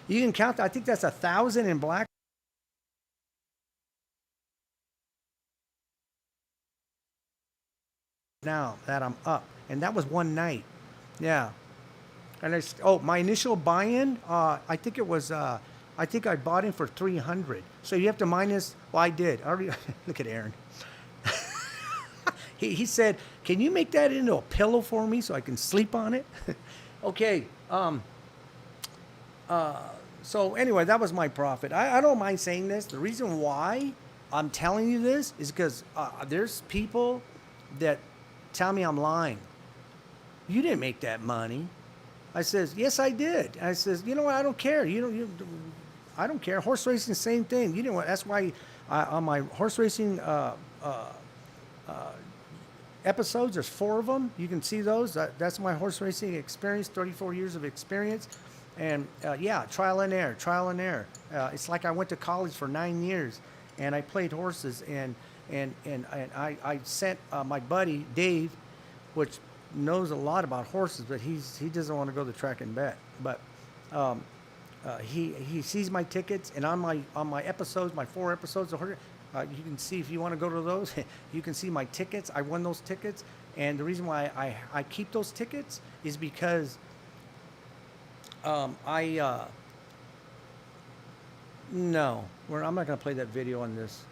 You can count. I think that's 1,000 in black now that I'm up, and that was one night. Yeah. And my initial buy-in, I think it was, I think I bought in for 300. So you have to minus. Well, I did. I already look at Aaron. He said, "Can you make that into a pillow for me so I can sleep on it?" Okay. So anyway, that was my profit. I don't mind saying this. The reason why I'm telling you this is because there's people that tell me I'm lying. You didn't make that money. I says, yes, I did. I says, you know what? I don't care. I don't care. Horse racing, same thing. You know what? That's why on my horse racing episodes, there's 4 of them. You can see those. That's my horse racing experience, 34 years of experience. And yeah, trial and error, trial and error. It's like I went to college for 9 years, and I played horses, and I sent my buddy Dave, which knows a lot about horses, but he doesn't want to go to the track and bet. But he sees my tickets, and on my episodes, my 4 episodes of horse, you can see if you want to go to those. You can see my tickets. I won those tickets, and the reason why I keep those tickets is because no, I'm not going to play that video on this.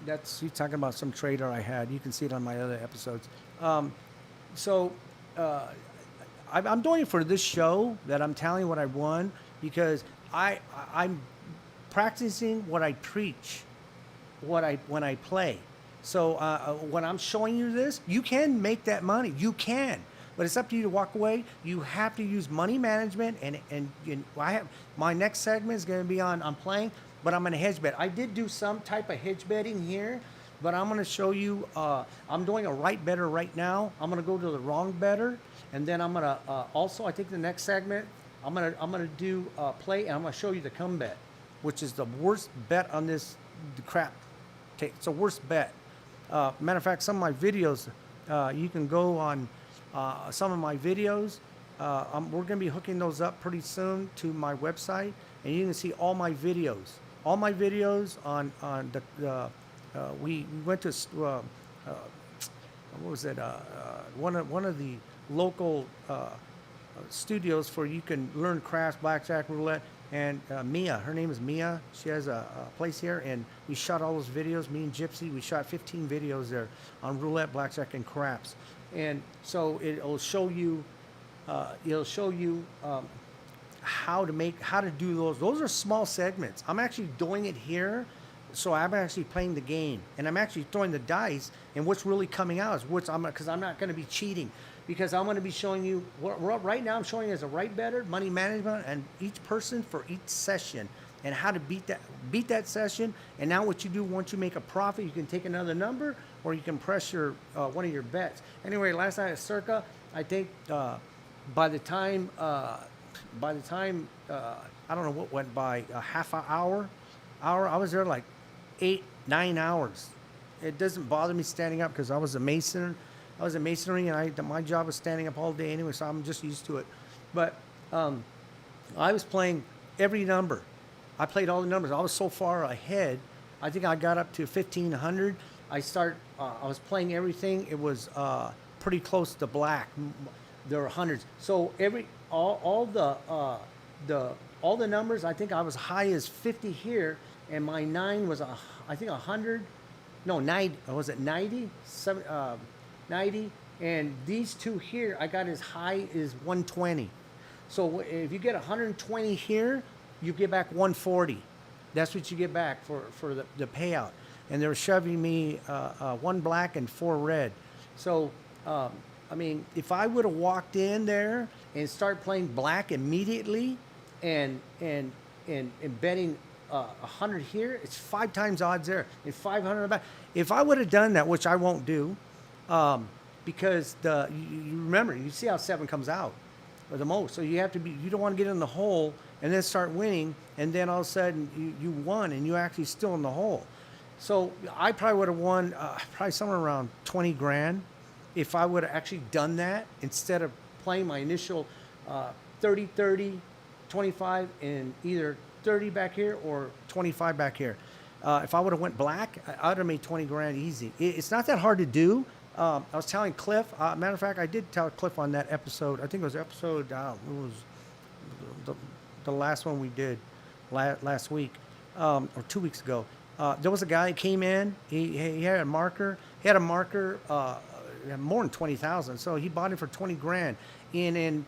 That's you talking about some trader I had. You can see it on my other episodes. So I'm doing it for this show that I'm telling you what I won because I'm practicing what I preach, when I play. So when I'm showing you this, you can make that money. You can. But it's up to you to walk away. You have to use money management, and I have my next segment is going to be on playing, but I'm going to hedge bet. I did do some type of hedge betting here, but I'm going to show you. I'm doing a right better right now. I'm going to go to the wrong better, and then I'm going to also. I think the next segment I'm going to do play, and I'm going to show you the come bet, which is the worst bet on this crap. It's the worst bet. Matter of fact, some of my videos, you can go on. Some of my videos, we're going to be hooking those up pretty soon to my website, and you can see all my videos. All my videos on the we went to what was it? One of the local studios for you can learn craps, blackjack, roulette, and Mia. Her name is Mia. She has a place here, and we shot all those videos. Me and Gypsy, we shot 15 videos there on roulette, blackjack, and craps. And so it'll show you, how to do those. Those are small segments. I'm actually doing it here, so I'm actually playing the game, and I'm actually throwing the dice. And what's really coming out is because I'm not going to be cheating, because I'm going to be showing you right now. I'm showing you as a right better, money management, and each person for each session, and how to beat that session. And now what you do once you make a profit, you can take another number, or you can press your one of your bets. Anyway, last night at Circa, I think by the time I don't know what went by, a half an hour, I was there like 8-9 hours. It doesn't bother me standing up because I was a mason. I was in masonry, and my job was standing up all day anyway, so I'm just used to it. But I was playing every number. I played all the numbers. I was so far ahead. I think I got up to 1,500. I was playing everything. It was pretty close to black. There were hundreds. So all the numbers. I think I was high as 50 here, and my 9 was I think 100. No, 90. Was it 90? 90. And these two here, I got as high as 120. So if you get 120 here, you get back 140. That's what you get back for the payout. And they were shoving me 1 black and 4 red. So, I mean, if I would have walked in there and start playing black immediately and betting 100 here, it's 5 times odds there, and 500 back. If I would have done that, which I won't do, because you remember, you see how 7 comes out or the most. So you don't want to get in the hole and then start winning, and then all of a sudden you won and you're actually still in the hole. So I probably would have won probably somewhere around 20 grand if I would have actually done that instead of playing my initial 30-30, 25 and either 30 back here or 25 back here. If I would have went black, I would have made 20 grand easy. It's not that hard to do. I was telling Cliff, matter of fact, I did tell Cliff on that episode. I think it was episode, it was the last one we did last week, or 2 weeks ago. There was a guy who came in, he had a marker, more than 20,000. So he bought it for 20 grand. And in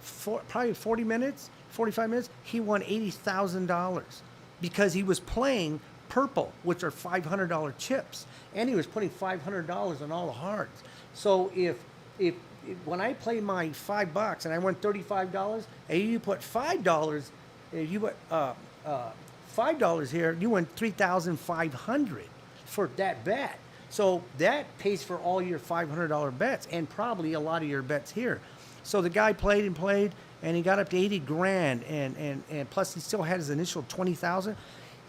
probably 40 minutes, 45 minutes, he won $80,000 because he was playing purple, which are $500 chips. And he was putting $500 on all the hearts. So if when I play my $5 and I won $35, and you put $5, if you put $5 here, you win $3,500 for that bet. So that pays for all your $500 bets and probably a lot of your bets here. So the guy played and played, and he got up to 80 grand, and plus he still had his initial 20,000.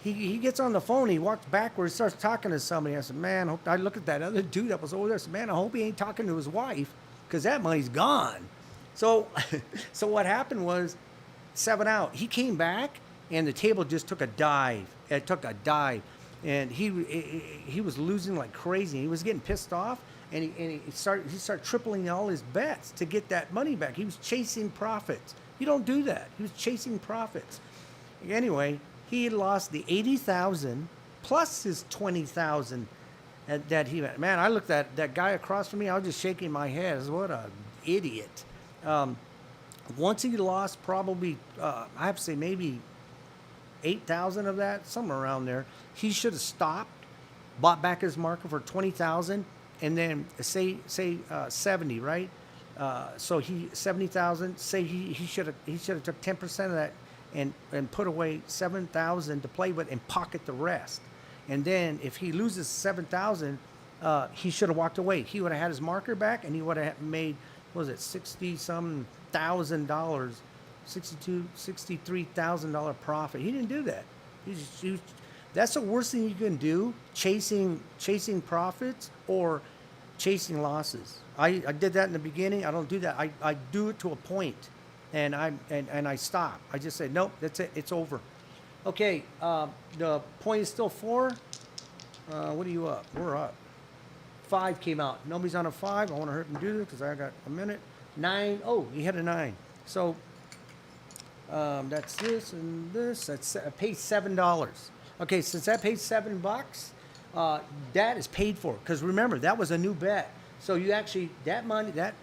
He gets on the phone, he walks backwards, starts talking to somebody. I said, man, I look at that other dude that was over there. I said, man, I hope he ain't talking to his wife, because that money's gone. So, so what happened was 7 out. He came back, and the table just took a dive. It took a dive, and he was losing like crazy. He was getting pissed off, and he started tripling all his bets to get that money back. He was chasing profits. You don't do that. He was chasing profits. Anyway, he had lost the 80,000 plus his 20,000 that he had. Man, I looked at that guy across from me. I was just shaking my head. I was, what an idiot. Once he lost probably, I have to say maybe 8,000 of that, somewhere around there. He should have stopped, bought back his marker for 20,000, and then say 70, right? So he 70,000. Say he should have took 10% of that and put away 7,000 to play with and pocket the rest. And then if he loses 7,000, he should have walked away. He would have had his marker back, and he would have made, what was it, $60-some thousand, $63,000 profit. He didn't do that. That's the worst thing you can do, chasing profits or chasing losses. I did that in the beginning. I don't do that. I do it to a point, and I stop. I just say, nope, that's it. It's over. Okay, the point is still 4. What are you up? We're up. 5 came out. Nobody's on a 5. I want to hurt him do this because I got a minute. 9. Oh, he had a 9. So that's this and this. That's paid $7. Okay, since that paid $7, that is paid for. Because remember, that was a new bet. So you actually, that money, that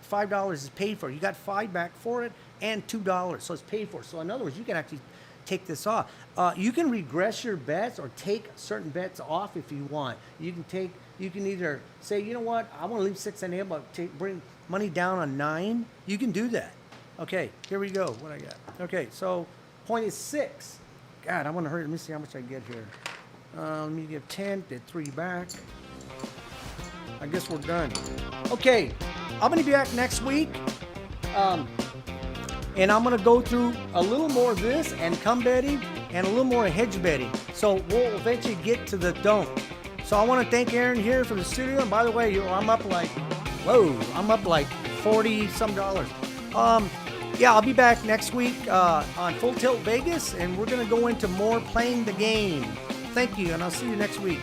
$5 is paid for. You got 5 back for it and $2. So it's paid for. So in other words, you can actually take this off. You can regress your bets or take certain bets off if you want. You can either say, you know what, I want to leave 6 and 8, but bring money down on 9. You can do that. Okay, here we go. What I got? Okay, so point is 6. God, I want to hurry. Let me see how much I get here. Let me give 10, get 3 back. I guess we're done. Okay, I'm going to be back next week. And I'm going to go through a little more of this and come betting and a little more hedge betting. So we'll eventually get to the don't. So I want to thank Aaron here from the studio. And by the way, I'm up like, I'm up like $40-some. Yeah, I'll be back next week on Full Tilt Vegas, and we're going to go into more playing the game. Thank you, and I'll see you next week.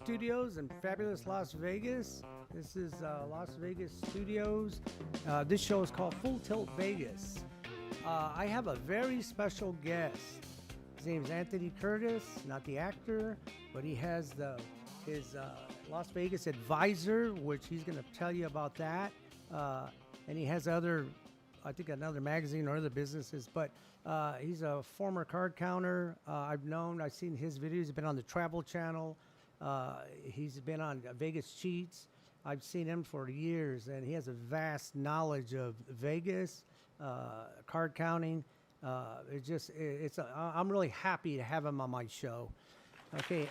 Studios in fabulous Las Vegas. This is Las Vegas Studios. This show is called Full Tilt Vegas. I have a very special guest. His name is Anthony Curtis, not the actor, but he has his Las Vegas Advisor, which he's going to tell you about that. And he has another magazine or other businesses, but he's a former card counter. I've seen his videos. He's been on the Travel Channel. He's been on Vegas Cheats. I've seen him for years, and he has a vast knowledge of Vegas, card counting. I'm really happy to have him on my show. Okay,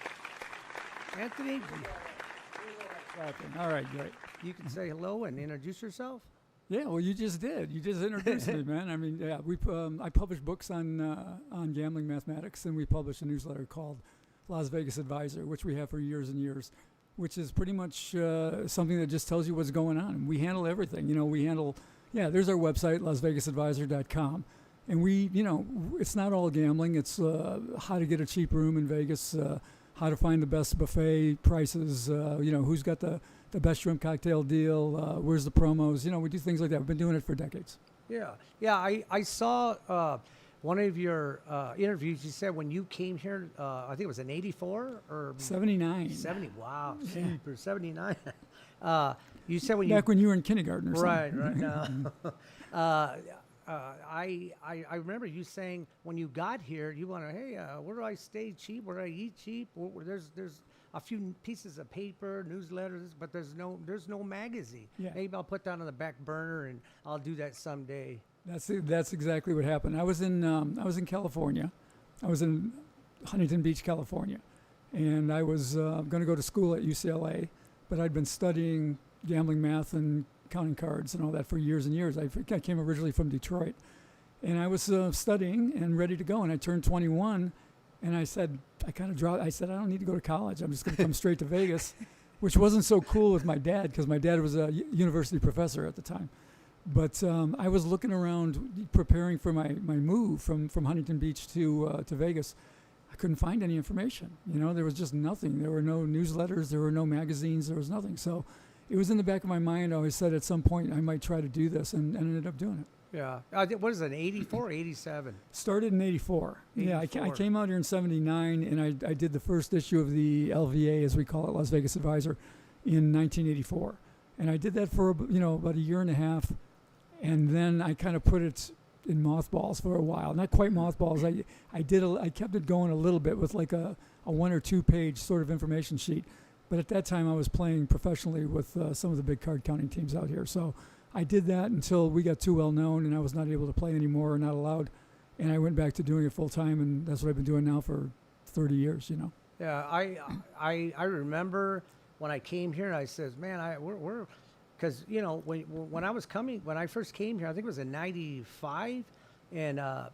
Anthony. All right, great. You can say hello and introduce yourself. Yeah, well, you just did. You just introduced me, man. I mean, yeah, I publish books on gambling mathematics, and we publish a newsletter called Las Vegas Advisor, which we have for years and years, which is pretty much something that just tells you what's going on. And we handle everything. There's our website, LasVegasAdvisor.com. And it's not all gambling. It's how to get a cheap room in Vegas, how to find the best buffet prices, who's got the best shrimp cocktail deal, where's the promos. We do things like that. We've been doing it for decades. Yeah. I saw one of your interviews. You said when you came here, I think it was in 84 or 79. 70. Wow. For 79. You said Back when you were in kindergarten or something. Right now. I remember you saying when you got here, you want to, hey, where do I stay cheap? Where do I eat cheap? There's a few pieces of paper, newsletters, but there's no magazine. Yeah. Maybe I'll put that on the back burner, and I'll do that someday. That's exactly what happened. I was in California. I was in Huntington Beach, California, and I was going to go to school at UCLA, but I'd been studying gambling math and counting cards and all that for years and years. I came originally from Detroit, and I was studying and ready to go, and I turned 21, and I said, I don't need to go to college. I'm just going to come straight to Vegas, which wasn't so cool with my dad, because my dad was a university professor at the time. But I was looking around preparing for my move from Huntington Beach to Vegas. I couldn't find any information. There was just nothing. There were no newsletters. There were no magazines. There was nothing. So it was in the back of my mind. I always said at some point I might try to do this, and ended up doing it. Yeah. What is it, 84 or 87? Started in 84. Yeah, I came out here in 79, and I did the first issue of the LVA, as we call it, Las Vegas Advisor, in 1984. And I did that for about a year and a half, and then I kind of put it in mothballs for a while. Not quite mothballs. I kept it going a little bit with like a 1 or 2 page sort of information sheet. But at that time, I was playing professionally with some of the big card counting teams out here. So I did that until we got too well known, and I was not able to play anymore, or not allowed. And I went back to doing it full time, and that's what I've been doing now for 30 years. Yeah, I remember when I came here, I says, man, we're because when I first came here, I think it was in '95, and I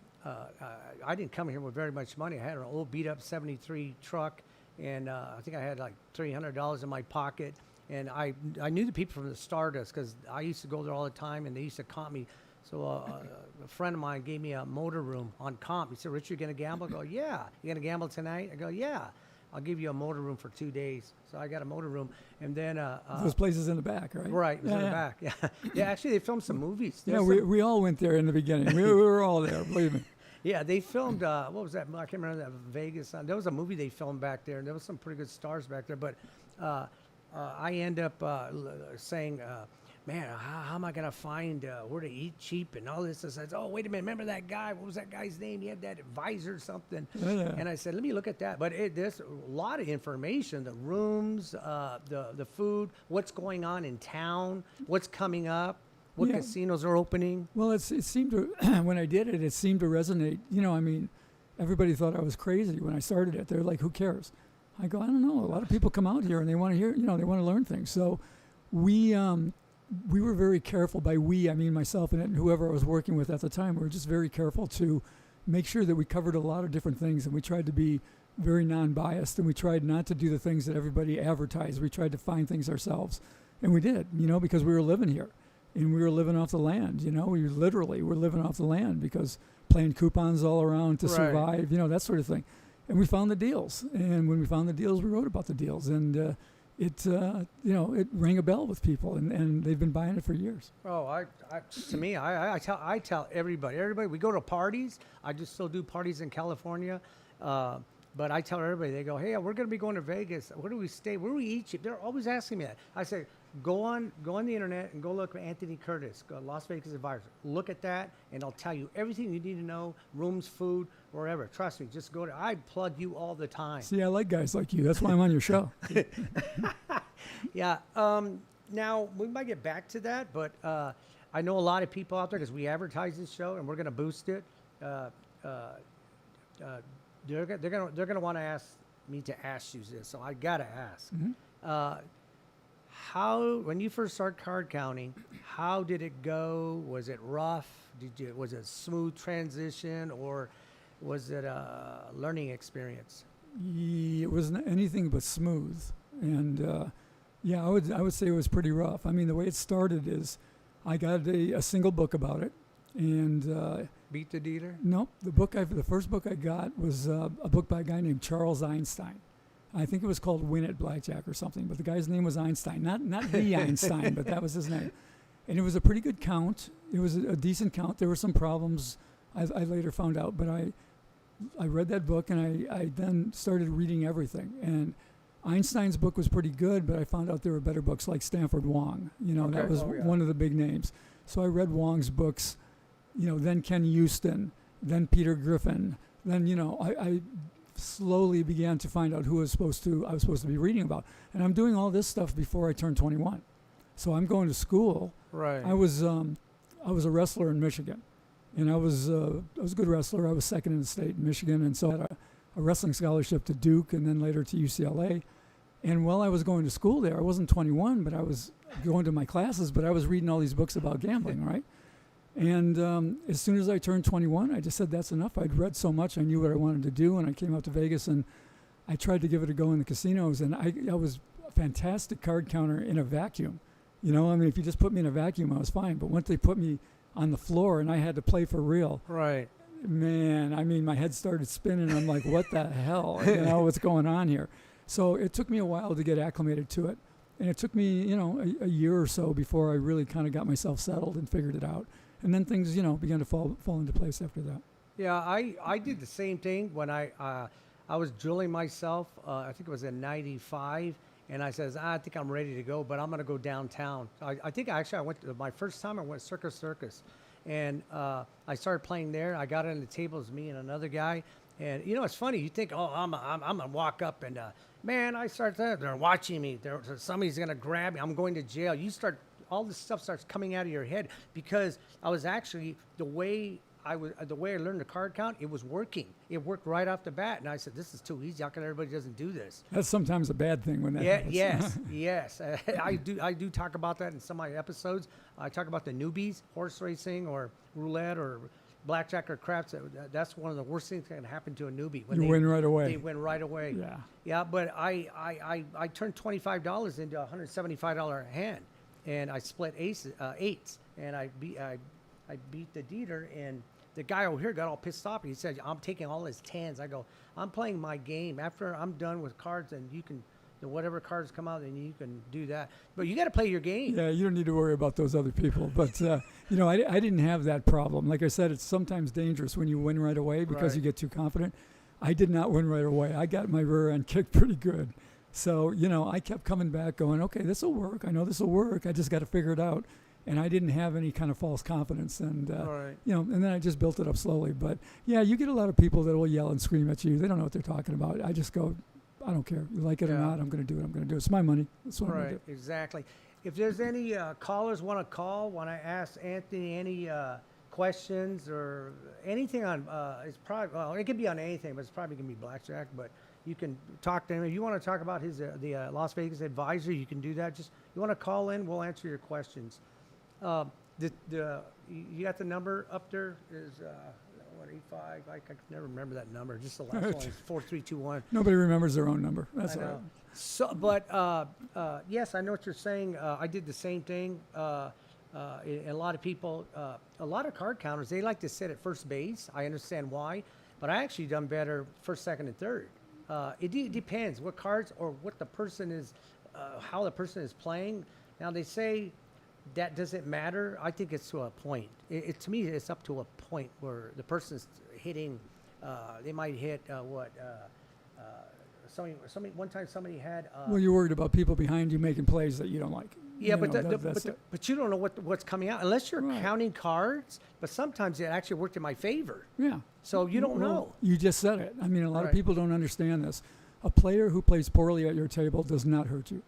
didn't come here with very much money. I had an old beat up '73 truck. And I think I had like $300 in my pocket. And I knew the people from the Stardust, because I used to go there all the time, and they used to comp me. So a friend of mine gave me a motor room on comp. He said, "Rich, you going to gamble?" I go, "Yeah." "You going to gamble tonight?" I go, "Yeah." "I'll give you a motor room for 2 days." So I got a motor room. And then... those places in the back, right? Right, it was in the back. Yeah. Yeah, actually, they filmed some movies. We all went there in the beginning. We were all there, believe me. Yeah, they filmed, what was that? I can't remember that, Vegas. There was a movie they filmed back there, and there was some pretty good stars back there. But I end up saying, man, how am I going to find where to eat cheap and all this? I said, oh, wait a minute, remember that guy? What was that guy's name? He had that advisor or something. Yeah. And I said, let me look at that. But there's a lot of information, the rooms, the food, what's going on in town, what's coming up. What casinos are opening? Well, it seemed to, when I did it seemed to resonate. Everybody thought I was crazy when I started it. They're like, who cares? I go, I don't know. A lot of people come out here and they want to hear, they want to learn things. So we were very careful. By we, I mean myself and whoever I was working with at the time. We were just very careful to make sure that we covered a lot of different things, and we tried to be very non-biased, and we tried not to do the things that everybody advertised. We tried to find things ourselves, and we did, because we were living here. And we were living off the land, We literally were living off the land, because playing coupons all around to survive, that sort of thing. and we found the deals. And when we found the deals, we wrote about the deals, and it rang a bell with people, and they've been buying it for years. Oh, to me, I tell everybody, we go to parties. I just still do parties in California. But I tell everybody, they go, hey, we're going to be going to Vegas. Where do we stay? Where do we eat? They're always asking me that. I say, go on the internet and go look at Anthony Curtis, Las Vegas Advisor. Look at that, and I'll tell you everything you need to know, rooms, food, wherever. Trust me, just go to, I plug you all the time. See, I like guys like you. That's why I'm on your show. Yeah. Now, we might get back to that, but I know a lot of people out there, because we advertise this show, and we're going to boost it. They're gonna want to ask me to ask you this, so I gotta ask. How, when you first started card counting, how did it go? Was it rough? Was it a smooth transition, or was it a learning experience? It wasn't anything but smooth, and I would say it was pretty rough. I mean, the way it started is, I got a single book about it, and Beat the Dealer? no, the first book I got was a book by a guy named Charles Einstein. I think it was called Win at Blackjack or something, but the guy's name was Einstein, not the Einstein, but that was his name. And it was a pretty good count. It was a decent count. There were some problems I later found out, but I read that book, and I then started reading everything. And Einstein's book was pretty good, but I found out there were better books like Stanford Wong. That was one of the big names. So I read Wong's books, then Ken Houston, then Peter Griffin. Then, I slowly began to find out who I was supposed to be reading about. And I'm doing all this stuff before I turned 21. So I'm going to school. Right. I was a wrestler in Michigan, and I was a good wrestler. I was second in the state in Michigan, and so I had a wrestling scholarship to Duke and then later to UCLA. And while I was going to school there, I wasn't 21, but I was going to my classes, but I was reading all these books about gambling, right? And as soon as I turned 21, I just said, that's enough. I'd read so much, I knew what I wanted to do, and I came out to Vegas, and I tried to give it a go in the casinos, and I was a fantastic card counter in a vacuum. If you just put me in a vacuum, I was fine. But once they put me on the floor and I had to play for real, right, man, my head started spinning. I'm like, what the hell? What's going on here? So it took me a while to get acclimated to it. And it took me, a year or so before I really kind of got myself settled and figured it out. And then things, began to fall into place after that. Yeah, I did the same thing when I was drilling myself. I think it was in '95, and I says, I think I'm ready to go, but I'm gonna go downtown. I think I went to, my first time I went Circus, and I started playing there. I got on the tables, me and another guy, and it's funny. You think, oh, I'm gonna walk up and man, I start there. They're watching me. Somebody's gonna grab me. I'm going to jail. All this stuff starts coming out of your head, because I was actually, the way I learned the card count, it was working. It worked right off the bat, and I said, this is too easy. How come everybody doesn't do this? That's sometimes a bad thing when that happens. Yes. I do talk about that in some of my episodes. I talk about the newbies, horse racing or roulette or blackjack or craps. That's one of the worst things that can happen to a newbie. When you win right away. They win right away. Yeah, but I turned $25 into a $175 hand. And I split eights, and I beat the dealer, and the guy over here got all pissed off. He said, I'm taking all his tens. I go, I'm playing my game. After I'm done with cards, and you can, whatever cards come out, then you can do that. But you got to play your game. Yeah, you don't need to worry about those other people. But, I didn't have that problem. Like I said, it's sometimes dangerous when you win right away because you get too confident. I did not win right away. I got my rear end kicked pretty good. So, I kept coming back going, okay, this will work. I know this will work. I just got to figure it out. And I didn't have any kind of false confidence. And, and then I just built it up slowly. But, yeah, you get a lot of people that will yell and scream at you. They don't know what they're talking about. I just go, I don't care. You like it or not, I'm going to do it. I'm going to do it. It's my money. That's what I'm going to do. Exactly. If there's any callers want to ask Anthony any questions or anything on, it's probably, it could be on anything, but it's probably going to be blackjack. But you can talk to him. If you want to talk about the Las Vegas Advisor, you can do that. Just, you want to call in, we'll answer your questions. You got the number up there? Is 185? I can never remember that number. Just the last one is 4321. Nobody remembers their own number. That's all right. So, but yes, I know what you're saying. I did the same thing. A lot of people, a lot of card counters, they like to sit at first base. I understand why. but I actually done better first, second, and third. It depends what cards or what the person is, how the person is playing. Now they say that doesn't matter. I think it's to a point. To me, it's up to a point where the person's hitting. They might hit somebody. One time, somebody had. Well, you're worried about people behind you making plays that you don't like. Yeah, You but know, that's it. but you don't know what's coming out unless you're Right. counting cards. But sometimes it actually worked in my favor. Yeah. So you don't Well, know. You just said it. I mean, a lot of Right. people don't understand this. A player who plays poorly at your table does not hurt you.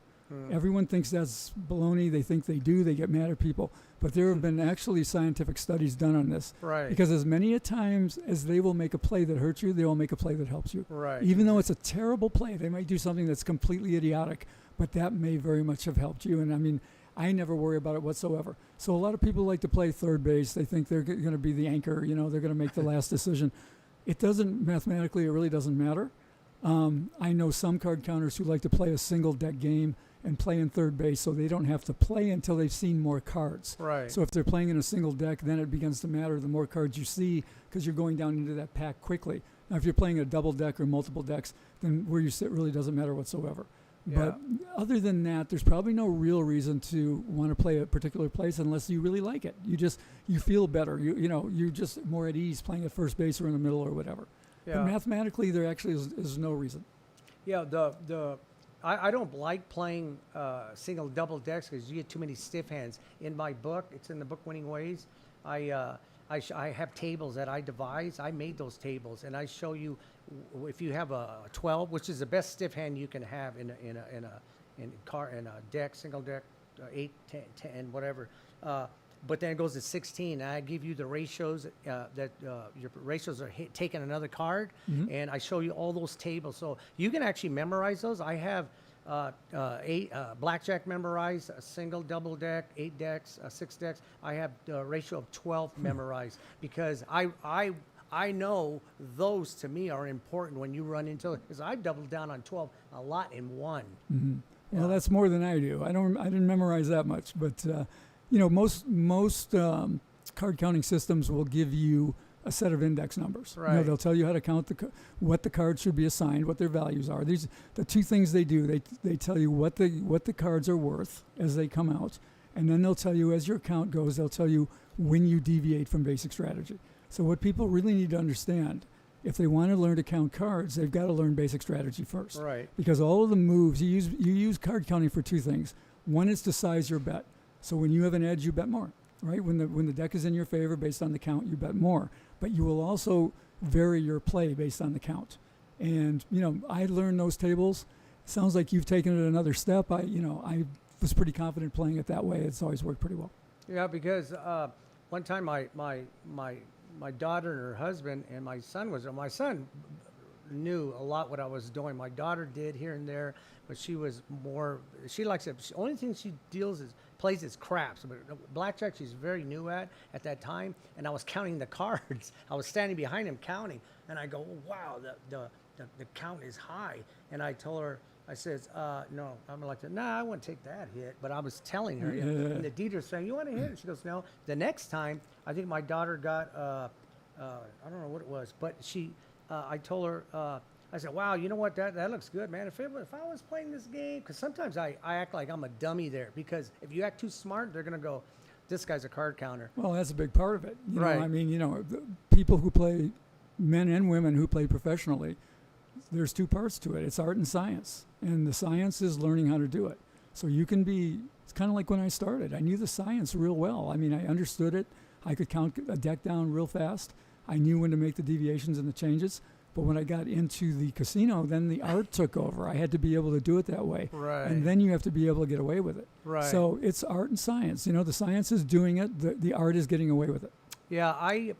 Everyone thinks that's baloney. They think they do. They get mad at people. But there have been actually scientific studies done on this. Right. Because as many a times as they will make a play that hurts you, they will make a play that helps you. Right. Even though it's a terrible play, they might do something that's completely idiotic, but that may very much have helped you. And I mean, I never worry about it whatsoever. So a lot of people like to play third base. They think they're going to be the anchor. You know, they're going to make the last decision. It doesn't mathematically. It really doesn't matter. I know some card counters who like to play a single deck game and play in third base, so they don't have to play until they've seen more cards. Right. So if they're playing in a single deck, then it begins to matter the more cards you see because you're going down into that pack quickly. Now, if you're playing a double deck or multiple decks, then where you sit really doesn't matter whatsoever. But other than that, there's probably no real reason to want to play a particular place unless you really like it. You feel better. You're just more at ease playing at first base or in the middle or whatever. Yeah. But mathematically, there actually is no reason. Yeah, I don't like playing single double decks because you get too many stiff hands. In my book, it's in the book Winning Ways. I have tables that I devise. I made those tables, and I show you if you have a 12, which is the best stiff hand you can have in a deck, single deck, 8, 10, whatever. But then it goes to 16. And I give you the ratios that your ratios are taking another card, and I show you all those tables. So you can actually memorize those. I have 8 blackjack memorized, a single, double deck, 8 decks, 6 decks. I have the ratio of 12 memorized because I know those to me are important when you run into it because I've doubled down on 12 a lot in one. Well, that's more than I do. I didn't memorize that much, but most card counting systems will give you a set of index numbers. Right. They'll tell you how to count what the cards should be assigned, what their values are. These the two things they do. They tell you what the cards are worth as they come out, and then they'll tell you as your count goes. They'll tell you when you deviate from basic strategy. So what people really need to understand, if they want to learn to count cards, they've got to learn basic strategy first. Right. Because all of the moves you use card counting for two things. One is to size your bet. So when you have an edge, you bet more, right? When the deck is in your favor based on the count, you bet more. But you will also vary your play based on the count. And I learned those tables. Sounds like you've taken it another step. I was pretty confident playing it that way. It's always worked pretty well. Yeah, because one time my daughter and her husband and my son was there. My son knew a lot what I was doing. My daughter did here and there, but she likes it. The only thing she plays is craps. But blackjack she's very new at that time, and I was counting the cards. I was standing behind him counting, and I go, wow, the count is high. And I told her, I says, no, I'm like, nah, I wouldn't take that hit. But I was telling her, and the dealer's saying, you want to hit it? She goes, no. The next time, I think my daughter got, I don't know what it was, but I told her, I said, wow, you know what, that looks good, man. If I was playing this game, because sometimes I act like I'm a dummy there, because if you act too smart, they're going to go, this guy's a card counter. Well, that's a big part of it. Right. I mean, the people who play, men and women who play professionally, there's two parts to it. It's art and science. And the science is learning how to do it. So you can it's kind of like when I started. I knew the science real well. I mean, I understood it. I could count a deck down real fast. I knew when to make the deviations and the changes. But when I got into the casino, then the art took over. I had to be able to do it that way. Right. And then you have to be able to get away with it. Right. So it's art and science. The science is doing it. The art is getting away with it. Yeah, in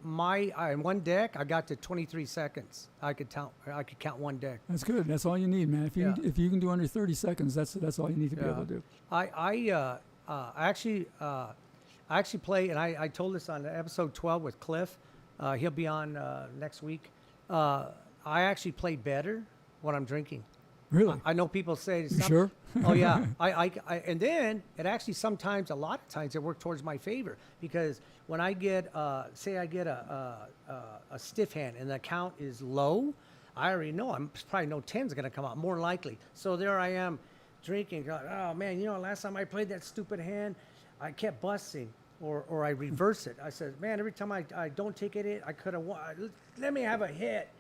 one deck, I got to 23 seconds. I could count one deck. That's good. That's all you need, man. If you can do under 30 seconds, that's all you need to be able to do. I actually play, and I told this on episode 12 with Cliff. He'll be on next week. I actually play better when I'm drinking. Really? I know people say You sure? Oh yeah, and then it actually sometimes, a lot of times, it worked towards my favor because when I get, say, I get a stiff hand and the count is low, I already know I'm probably no 10's gonna come out more likely. So there I am, drinking. Going, oh man, last time I played that stupid hand, I kept busting. Or I reverse it. I said, man, every time I don't take it, I could have won. Let me have a hit.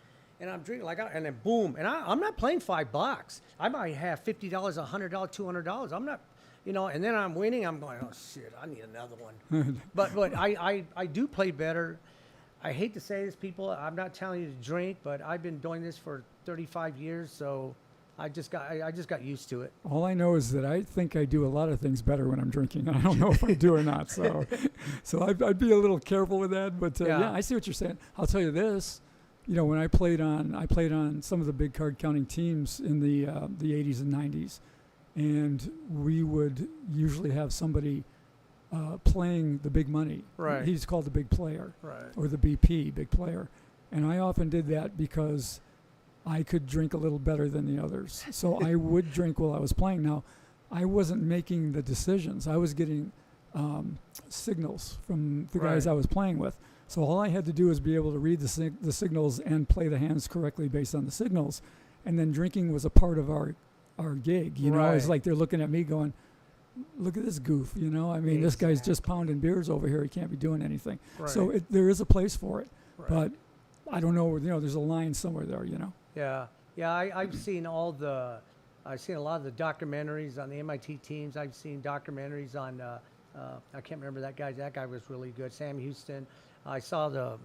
And I'm drinking and then boom. And I'm not playing $5. I might have $50, $100, $200. I'm not, and then I'm winning. I'm going, oh shit, I need another one. but I do play better. I hate to say this, people. I'm not telling you to drink, but I've been doing this for 35 years. So I just got used to it. All I know is that I think I do a lot of things better when I'm drinking. I don't know if I do or not. So I'd be a little careful with that. But yeah, I see what you're saying. I'll tell you this. When I played on some of the big card counting teams in the 80s and 90s, and we would usually have somebody playing the big money. Right. He's called the big player. Right. Or the BP, big player. And I often did that because I could drink a little better than the others. So I would drink while I was playing. Now, I wasn't making the decisions. I was getting signals from the guys I was playing with. So all I had to do was be able to read the signals and play the hands correctly based on the signals. And then drinking was a part of our gig. It's like they're looking at me going, look at this goof, I mean, this guy's just pounding beers over here. He can't be doing anything. Right. So there is a place for it. Right. But I don't know, there's a line somewhere there, Yeah. I've seen a lot of the documentaries on the MIT teams. I've seen documentaries on, I can't remember that guy. That guy was really good. Sam Houston. I saw the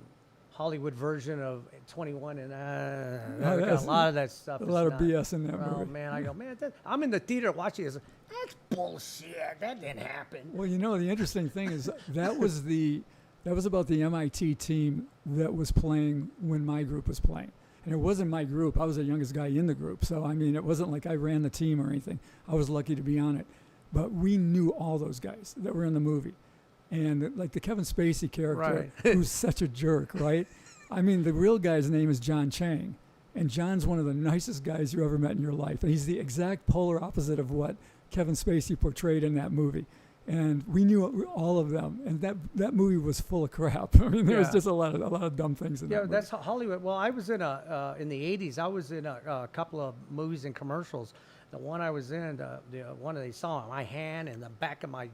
Hollywood version of 21, and a lot of that stuff. A lot of BS in that movie. Oh man, I go, man, I'm in the theater watching this. That's bullshit. That didn't happen. Well, the interesting thing is that was about the MIT team that was playing when my group was playing. And it wasn't my group. I was the youngest guy in the group. So, I mean, it wasn't like I ran the team or anything. I was lucky to be on it. But we knew all those guys that were in the movie. And like the Kevin Spacey character, who's such a jerk, right? I mean, the real guy's name is John Chang. And John's one of the nicest guys you ever met in your life. And he's the exact polar opposite of what Kevin Spacey portrayed in that movie. And we knew all of them, and that movie was full of crap. I mean, there was just a lot of dumb things in that movie. That's Hollywood. Well, I was in in the '80s. I was in a couple of movies and commercials. The one I was in, the one they saw my hand and the back of it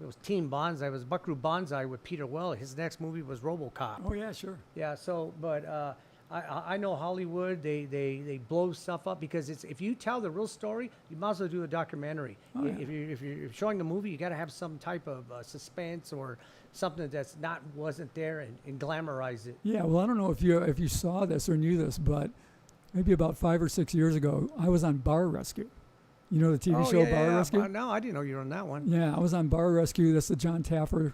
was Team Bonsai. It was Buckaroo Banzai with Peter Weller. His next movie was RoboCop. Oh yeah, sure. Yeah. So, but. I know Hollywood, they blow stuff up because if you tell the real story, you might as well do a documentary. Oh, yeah. If you're showing a movie, you got to have some type of suspense or something that's wasn't there and glamorize it. Yeah, well, I don't know if you saw this or knew this, but maybe about 5 or 6 years ago, I was on Bar Rescue. You know the TV show Bar Rescue? No, I didn't know you were on that one. Yeah, I was on Bar Rescue. That's the John Taffer,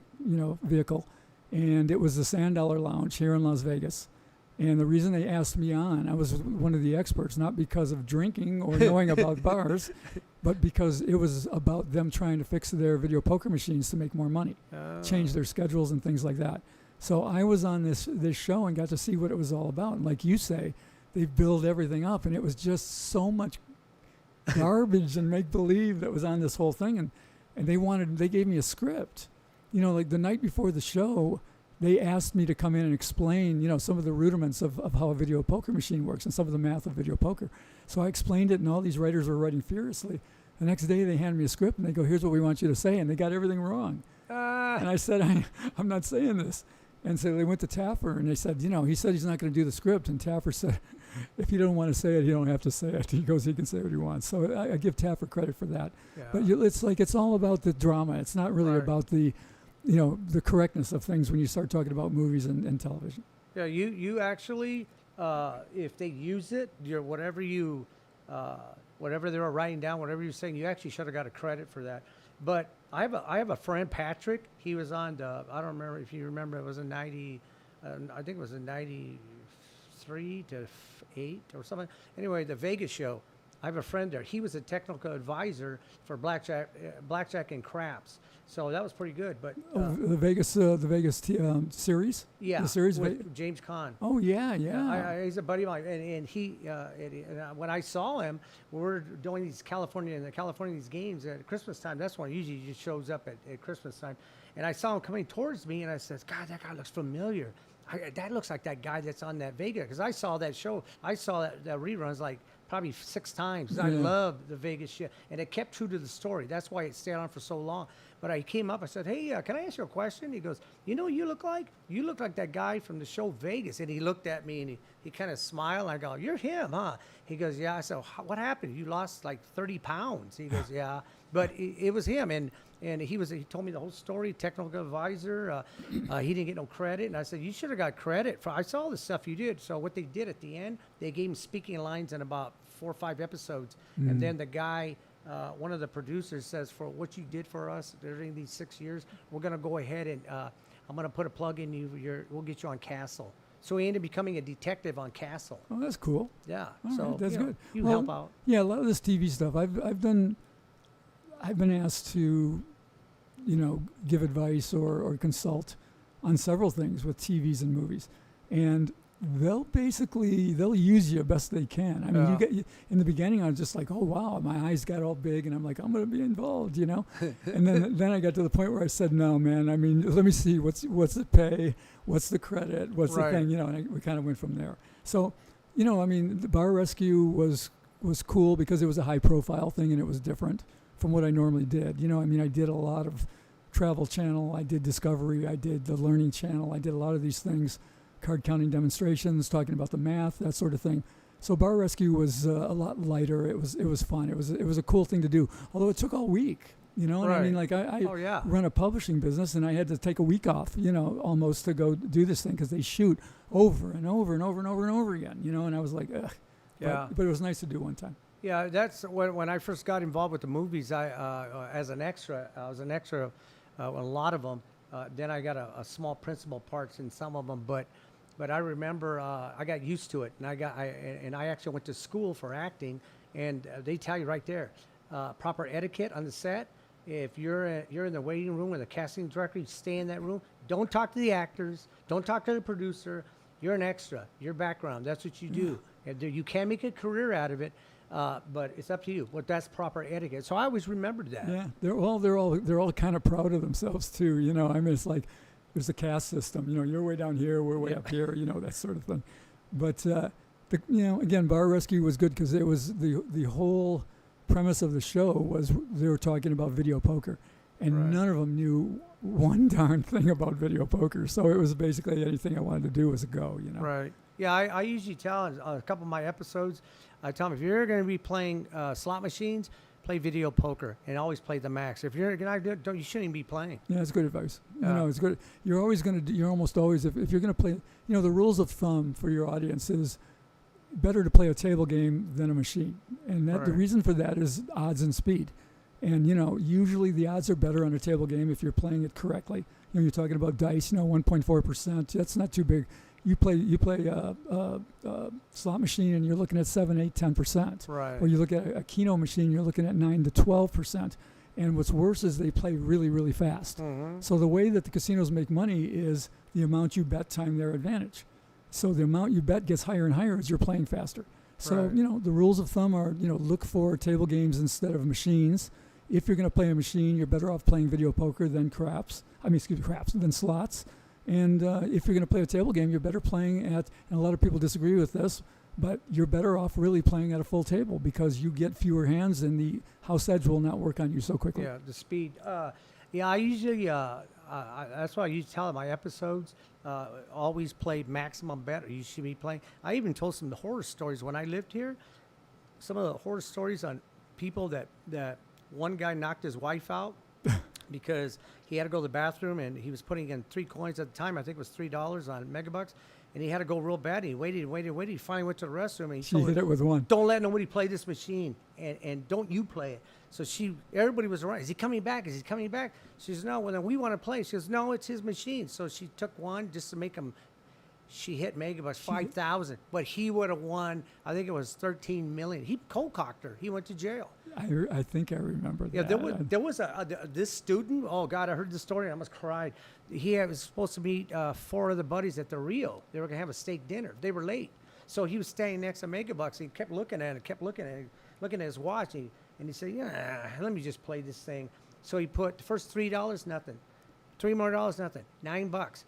vehicle, and it was the Sand Dollar Lounge here in Las Vegas. And the reason they asked me on, I was one of the experts, not because of drinking or knowing about bars, but because it was about them trying to fix their video poker machines to make more money, change their schedules and things like that. So I was on this show and got to see what it was all about. And like you say, they build everything up, and it was just so much garbage and make-believe that was on this whole thing. And they gave me a script. Like the night before the show, they asked me to come in and explain, some of the rudiments of how a video poker machine works and some of the math of video poker. So I explained it, and all these writers were writing furiously. The next day, they handed me a script, and they go, here's what we want you to say, and they got everything wrong. And I said, I'm not saying this. And so they went to Taffer, and they said, he said he's not going to do the script. And Taffer said, if you don't want to say it, you don't have to say it. He goes, he can say what he wants. So I give Taffer credit for that. Yeah. But it's all about the drama. It's not really about the correctness of things when you start talking about movies and television. Yeah, you actually, if they use it, whatever they were writing down, whatever you're saying, you actually should have got a credit for that. But I have a friend, Patrick. He was on I don't remember if you remember, it was in 90, I think it was in 93 to 8 or something. Anyway, the Vegas show. I have a friend there. He was a technical advisor for blackjack and craps. So that was pretty good. But The Vegas series. yeah, The series. with James Caan. Oh yeah, yeah. He's a buddy of mine, and when I saw him, we were doing these these games at Christmas time. That's when he usually just shows up at Christmas time, and I saw him coming towards me, and I said, "God, that guy looks familiar. That looks like that guy that's on that Vegas." Because I saw that show, I saw that reruns like probably 6 times. I Yeah. love the Vegas shit, and it kept true to the story. That's why it stayed on for so long. But I came up, I said, "Hey, can I ask you a question?" He goes, "You know what you look like? You look like that guy from the show Vegas." And he looked at me and he kind of smiled. I go, "You're him, huh?" He goes, "Yeah." I said, "What happened? You lost like 30 pounds." He goes, "Yeah." But it was him. And he told me the whole story, technical advisor. He didn't get no credit. And I said, "You should have got credit I saw the stuff you did." So what they did at the end, they gave him speaking lines in about 4 or 5 episodes. And then the guy, one of the producers says, "For what you did for us during these 6 years, we're going to go ahead and I'm going to put a plug in you. We'll get you on Castle." So he ended up becoming a detective on Castle. Oh, that's cool. Yeah. All so right, that's good. You Well, help out. Yeah, a lot of this TV stuff. I've been asked to, give advice or consult on several things with TVs and movies, and they'll use you best they can. I mean, Yeah. in the beginning, I was just like, oh wow, my eyes got all big, and I'm like, I'm gonna be involved, and then I got to the point where I said, no, man. I mean, let me see what's the pay, what's the credit, what's Right. the thing, and we kind of went from there. So, I mean, the Bar Rescue was cool because it was a high profile thing and it was different from what I normally did. I mean, I did a lot of Travel Channel, I did Discovery, I did the Learning Channel, I did a lot of these things, card counting demonstrations, talking about the math, that sort of thing. So Bar Rescue was a lot lighter. It was fun. It was a cool thing to do. Although it took all week, And I mean, like I Oh, yeah. run a publishing business, and I had to take a week off, almost to go do this thing because they shoot over and over and over and over and over again, and I was like, ugh. Yeah. But it was nice to do one time. Yeah, that's when I first got involved with the movies. As an extra, I was an extra in a lot of them. Then I got a small principal parts in some of them, but I remember I got used to it, and I actually went to school for acting, and they tell you right there, proper etiquette on the set. If you're in the waiting room with the casting director, you stay in that room. Don't talk to the actors. Don't talk to the producer. You're an extra. Your background. That's what you do. And you can make a career out of it, but it's up to you. But that's proper etiquette. So I always remembered that. Yeah, they're all kind of proud of themselves too. I mean, it's like there's a caste system. You're way down here, we're way up here. That sort of thing. But again, Bar Rescue was good because it was the whole premise of the show was they were talking about video poker, and Right. none of them knew one darn thing about video poker. So it was basically anything I wanted to do was a go. Right. Yeah, I usually tell on a couple of my episodes, I tell them if you're going to be playing slot machines, play video poker and always play the max. If you're going to do it, you shouldn't even be playing. Yeah, it's good advice. Yeah. It's good. You're always going to do, you're almost always, if you're going to play, the rules of thumb for your audience is better to play a table game than a machine. And that the Right. reason for that is odds and speed. And, usually the odds are better on a table game if you're playing it correctly. You're talking about dice, 1.4%. That's not too big. You play a slot machine and you're looking at 7, 8, 10%. Right. Or you look at a Keno machine, you're looking at 9 to 12%. And what's worse is they play really, really fast. Mm-hmm. So the way that the casinos make money is the amount you bet time their advantage. So the amount you bet gets higher and higher as you're playing faster. So, Right. the rules of thumb are, look for table games instead of machines. If you're going to play a machine, you're better off playing video poker than than slots. And if you're going to play a table game, you're better playing and a lot of people disagree with this, but you're better off really playing at a full table because you get fewer hands and the house edge will not work on you so quickly. Yeah, the speed. I usually, that's why I usually tell my episodes, always play maximum bet, or you should be playing. I even told some horror stories when I lived here. Some of the horror stories on people that one guy knocked his wife out because he had to go to the bathroom and he was putting in 3 coins at the time. I think it was $3 on Megabucks. And he had to go real bad. And he waited. He finally went to the restroom and he She told hit her, it with one. don't let nobody play this machine, and don't you play it. So everybody was around. Is he coming back? Is he coming back? She says, no. Well, then we want to play. She goes, no, it's his machine. So she took one just to make him She hit Megabucks 5,000, but he would have won. I think it was 13 million. He cold-cocked her. He went to jail. I think I remember that. Yeah, there was this student. Oh God, I heard the story. I almost cried. Was supposed to meet 4 other buddies at the Rio. They were gonna have a steak dinner. They were late, so he was standing next to Megabucks. He kept looking at it, looking at his watch, and he said, "Yeah, let me just play this thing." So he put the first $3, nothing. $3 more, nothing. $9.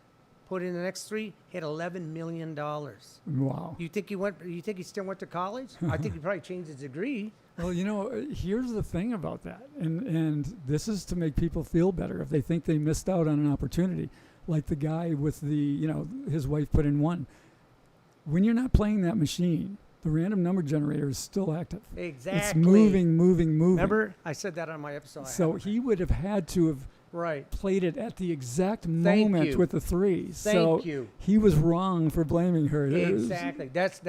Put in the next 3, hit $11 million. Wow. You think he still went to college? I think he probably changed his degree. Well, here's the thing about that, and this is to make people feel better if they think they missed out on an opportunity, like the guy with his wife put in 1. When you're not playing that machine, the random number generator is still active. Exactly. It's moving. Remember, I said that on my episode. So he would have had to have played it at the exact moment with the 3s. Thank you. He was wrong for blaming her. Exactly. That's.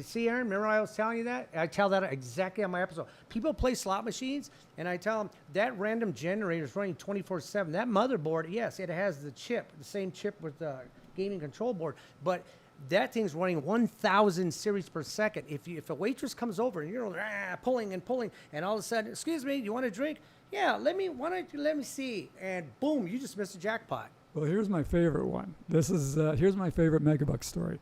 See, Aaron. Remember I was telling you that? I tell that exactly on my episode. People play slot machines, and I tell them that random generator is running 24/7. That motherboard, yes, it has the same chip with the gaming control board, but that thing's running 1,000 series per second. If a waitress comes over and you're pulling, and all of a sudden, excuse me, you want a drink? Yeah, let me see. And boom, you just missed a jackpot. Well, here's my favorite one. Here's my favorite Megabucks story.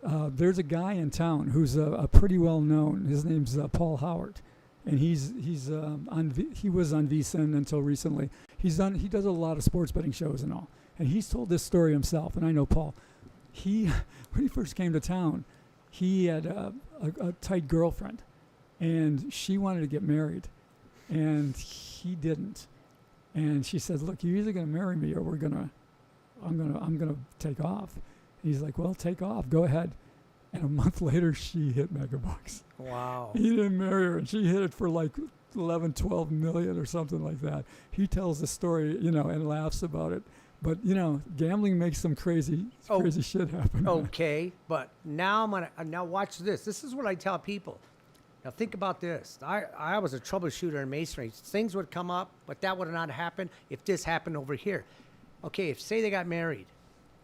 There's a guy in town who's a pretty well known. His name's Paul Howard, and he was on VSiN until recently. He does a lot of sports betting shows and all. And he's told this story himself. And I know Paul. When he first came to town, he had a tight girlfriend, and she wanted to get married, and he didn't. And she said, "Look, you're either going to marry me, or I'm gonna take off." And he's like, "Well, take off, go ahead." And a month later, she hit Megabucks. Wow. He didn't marry her, and she hit it for like 11, 12 million or something like that. He tells the story, and laughs about it. But, gambling makes some crazy shit happen. Okay, but now now watch this. This is what I tell people. Now think about this. I was a troubleshooter in masonry. Things would come up, but that would not happen if this happened over here. Okay, say they got married.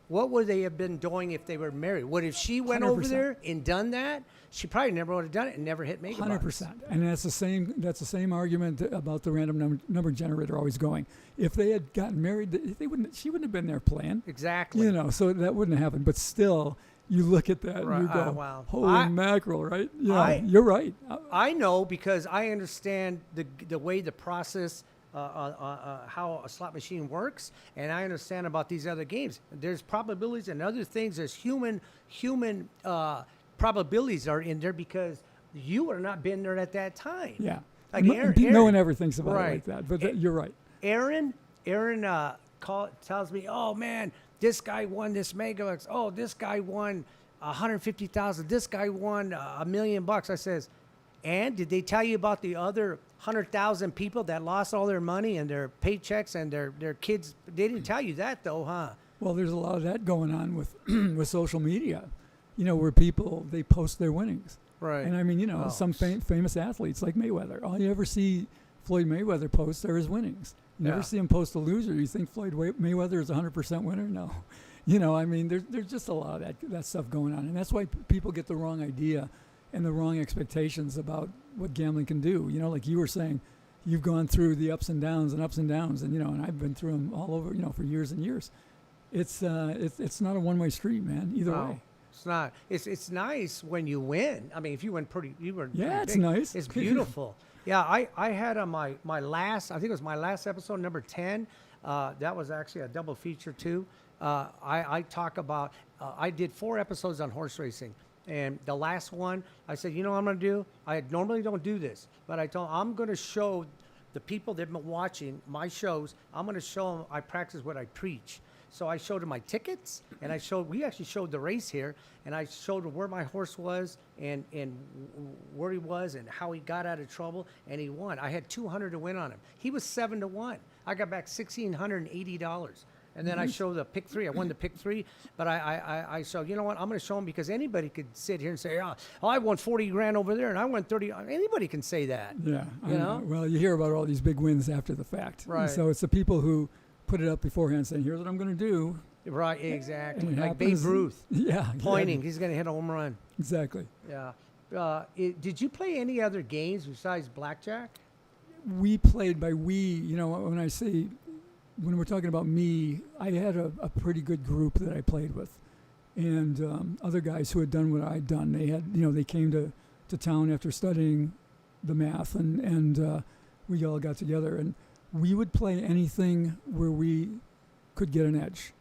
What would they have been doing if they were married? What if she went 100%. over there and done that? She probably never would have done it and never hit Megabucks. 100%. And that's the same argument about the random number generator always going. If they had gotten married, she wouldn't have been there playing. Exactly. So that wouldn't happen. But still, you look at that and you go, wow. Holy mackerel, right? Yeah, you're right. I know because I understand the way the process how a slot machine works, and I understand about these other games. There's probabilities and other things. There's human probabilities are in there because you would have not been there at that time. Yeah. Like no one ever thinks about it like that, but you're right. Aaron tells me, "Oh man, this guy won this Megabucks. Oh, this guy won 150,000. This guy won $1 million." I says, "And did they tell you about the other 100,000 people that lost all their money and their paychecks and their kids? They didn't tell you that though, huh?" Well, there's a lot of that going on with with social media, where people, they post their winnings. Right. And I mean, some famous athletes like Mayweather. All you ever see Floyd Mayweather post are his winnings. You never see him post a loser. You think Floyd Mayweather is a 100% winner? No. I mean, there's just a lot of that stuff going on. And that's why people get the wrong idea and the wrong expectations about what gambling can do. Like you were saying, you've gone through the ups and downs, and and I've been through them all over, for years and years. It's not a one-way street, man, either way. It's not. It's nice when you win. I mean, if you win it's big, nice. It's beautiful. Yeah, I had my last, I think it was my last episode, number 10. That was actually a double feature too. I talk about, I did 4 episodes on horse racing. And the last one, I said, what I'm going to do? I normally don't do this, but I told them I'm going to show the people that have been watching my shows, I'm going to show them I practice what I preach. So I showed them my tickets, and we actually showed the race here, and I showed them where my horse was and where he was and how he got out of trouble, and he won. I had $200 to win on him. He was 7-1. I got back $1,680. And then I showed the pick 3. I won the pick 3, but I showed, I'm going to show them because anybody could sit here and say, oh, I won 40 grand over there and I won 30. Anybody can say that. Yeah. You know? Well, you hear about all these big wins after the fact. Right. And so it's the people who put it up beforehand saying, here's what I'm going to do. Right, exactly. And it Like Babe happens- Ruth Yeah. pointing, he's going to hit a home run. Exactly. Yeah. Did you play any other games besides blackjack? We played by we, when I say, when we're talking about me, I had a pretty good group that I played with. And other guys who had done what I'd done. They had, they came to town after studying the math, and we all got together. And we would play anything where we could get an edge.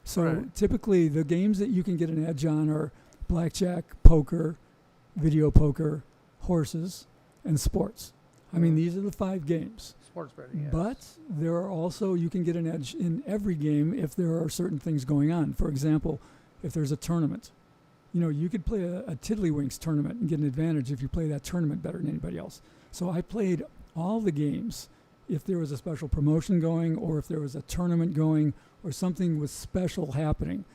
So Right. typically the games that you can get an edge on are blackjack, poker, video poker, horses, and sports. I mean, Mm. these are the 5 games. Sports betting, yes. But there are also, you can get an edge in every game if there are certain things going on. For example, if there's a tournament, you could play a Tiddlywinks tournament and get an advantage if you play that tournament better than anybody else. So I played all the games if there was a special promotion going or if there was a tournament going or something was special happening.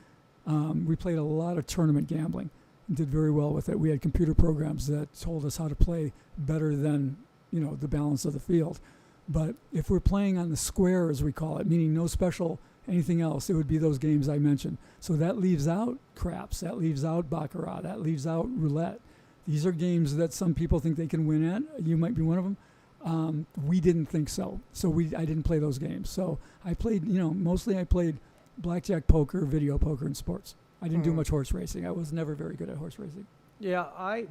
We played a lot of tournament gambling and did very well with it. We had computer programs that told us how to play better than, the balance of the field. But if we're playing on the square, as we call it, meaning no special anything else, it would be those games I mentioned. So that leaves out craps, that leaves out baccarat, that leaves out roulette. These are games that some people think they can win at. You might be one of them. We didn't think so. So I didn't play those games. So I played, mostly I played blackjack, poker, video poker, and sports. I didn't do Mhm. much horse racing. I was never very good at horse racing. Yeah, I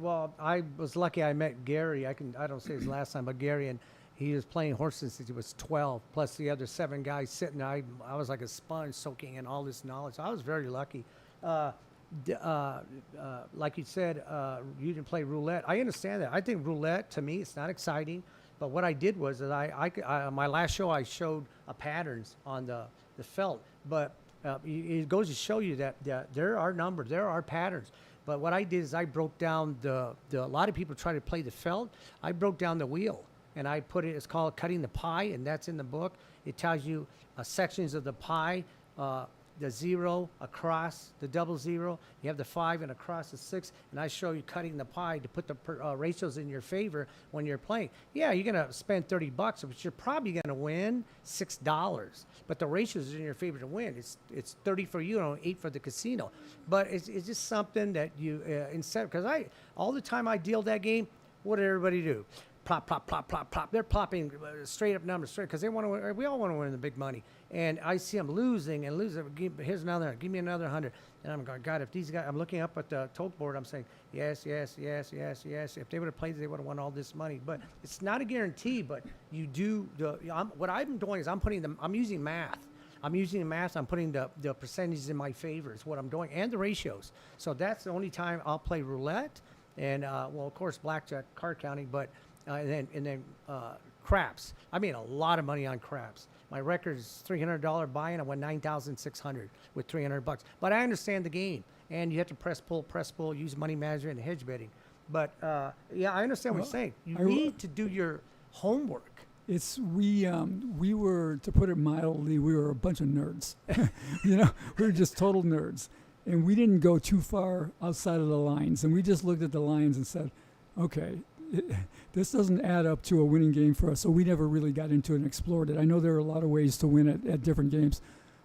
was lucky. I met Gary. I don't say his last time, but Gary, and he was playing horses since he was 12. Plus the other 7 guys sitting. I was like a sponge soaking in all this knowledge. I was very lucky. Like you said, you didn't play roulette. I understand that. I think roulette to me it's not exciting. But what I did was that my last show I showed patterns on the felt, but it goes to show you that there are numbers, there are patterns. But what I did is I broke down a lot of people try to play the felt. I broke down the wheel and I put it, it's called cutting the pie, and that's in the book. It tells you sections of the pie, the 0 across the double 0. You have the 5 and across the 6, and I show you cutting the pie to put the ratios in your favor when you're playing. Yeah, you're gonna spend $30, but you're probably gonna win $6. But the ratios are in your favor to win. It's 30 for you and 8 for the casino. But it's just something that you instead, because all the time I deal that game, what did everybody do? Plop, plop, plop, plop, plop. They're plopping straight up numbers, straight, because they want to. We all want to win the big money. And I see them losing and losing. Here's another. Give me another 100. And I'm going, God, if these guys, I'm looking up at the tote board. I'm saying, yes, yes, yes, yes, yes. If they would have played, they would have won all this money. But it's not a guarantee. But you do what I'm doing is I'm using math. I'm using the math. I'm putting the percentages in my favor. Is what I'm doing, and the ratios. So that's the only time I'll play roulette, and well, of course, blackjack, card counting, but. And then craps. I made a lot of money on craps. My record is $300 buy-in. I won $9,600 with $300. But I understand the game, and you have to press pull, use money manager and hedge betting. But yeah, I understand what you're saying. You need to do your homework. We were, to put it mildly, we were a bunch of nerds. We were just total nerds, and we didn't go too far outside of the lines. And we just looked at the lines and said, okay. This doesn't add up to a winning game for us, so we never really got into it and explored it. I know there are a lot of ways to win at different games.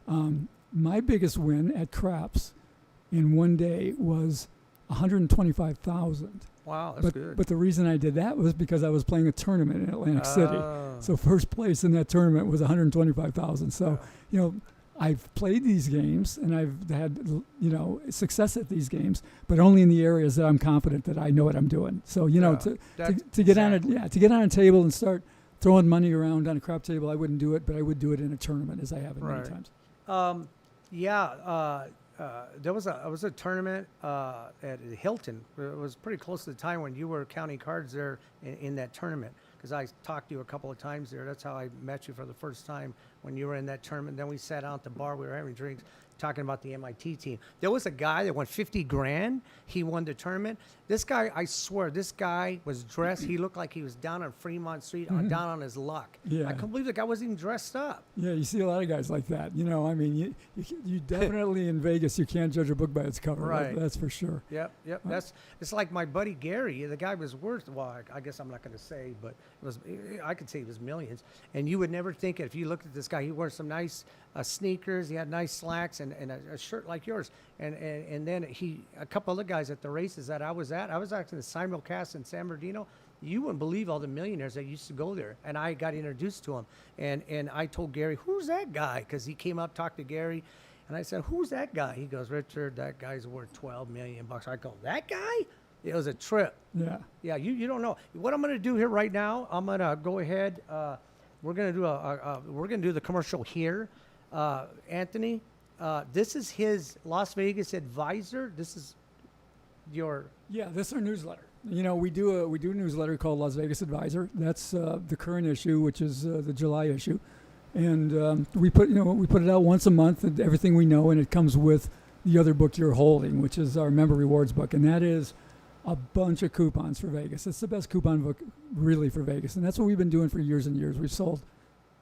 My biggest win at craps in one day was $125,000. Wow, that's good. But the reason I did that was because I was playing a tournament in Atlantic City. Oh. So first place in that tournament was $125,000. So, I've played these games and I've had, success at these games, but only in the areas that I'm confident that I know what I'm doing. So, to get on a table and start throwing money around on a crap table, I wouldn't do it, but I would do it in a tournament, as I have many times. There was a tournament at Hilton. It was pretty close to the time when you were counting cards there in that tournament, because I talked to you a couple of times there. That's how I met you for the first time, when you were in that tournament. Then we sat out at the bar. We were having drinks, talking about the MIT team. There was a guy that won $50,000. He won the tournament. This guy, I swear, this guy was dressed. He looked like he was down on Fremont Street, down on his luck. Yeah. I couldn't believe the guy wasn't even dressed up. Yeah, you see a lot of guys like that. You definitely in Vegas, you can't judge a book by its cover. Right. That's for sure. Yep. It's like my buddy Gary. The guy was worth, well, I guess I'm not going to say, but I could say it was millions. And you would never think it. If you looked at this guy, he wore some nice sneakers. He had nice slacks, and a shirt like yours. And then a couple other guys at the races that I was actually the simulcast in San Bernardino. You wouldn't believe all the millionaires that used to go there. And I got introduced to him. And I told Gary, who's that guy? Because he came up, talked to Gary. And I said, who's that guy? He goes, Richard, that guy's worth $12 million. I go, that guy? It was a trip. Yeah. Yeah, you don't know. What I'm going to do here right now, I'm going to go ahead. We're going to do we're going to do the commercial here. Anthony, this is his Las Vegas advisor. This is your... Yeah, this is our newsletter. You know, we do a newsletter called Las Vegas Advisor. That's the current issue, which is the July issue, and we put it out once a month, and everything we know, and it comes with the other book you're holding, which is our member rewards book, and that is a bunch of coupons for Vegas. It's the best coupon book really for Vegas, and that's what we've been doing for years and years. We've sold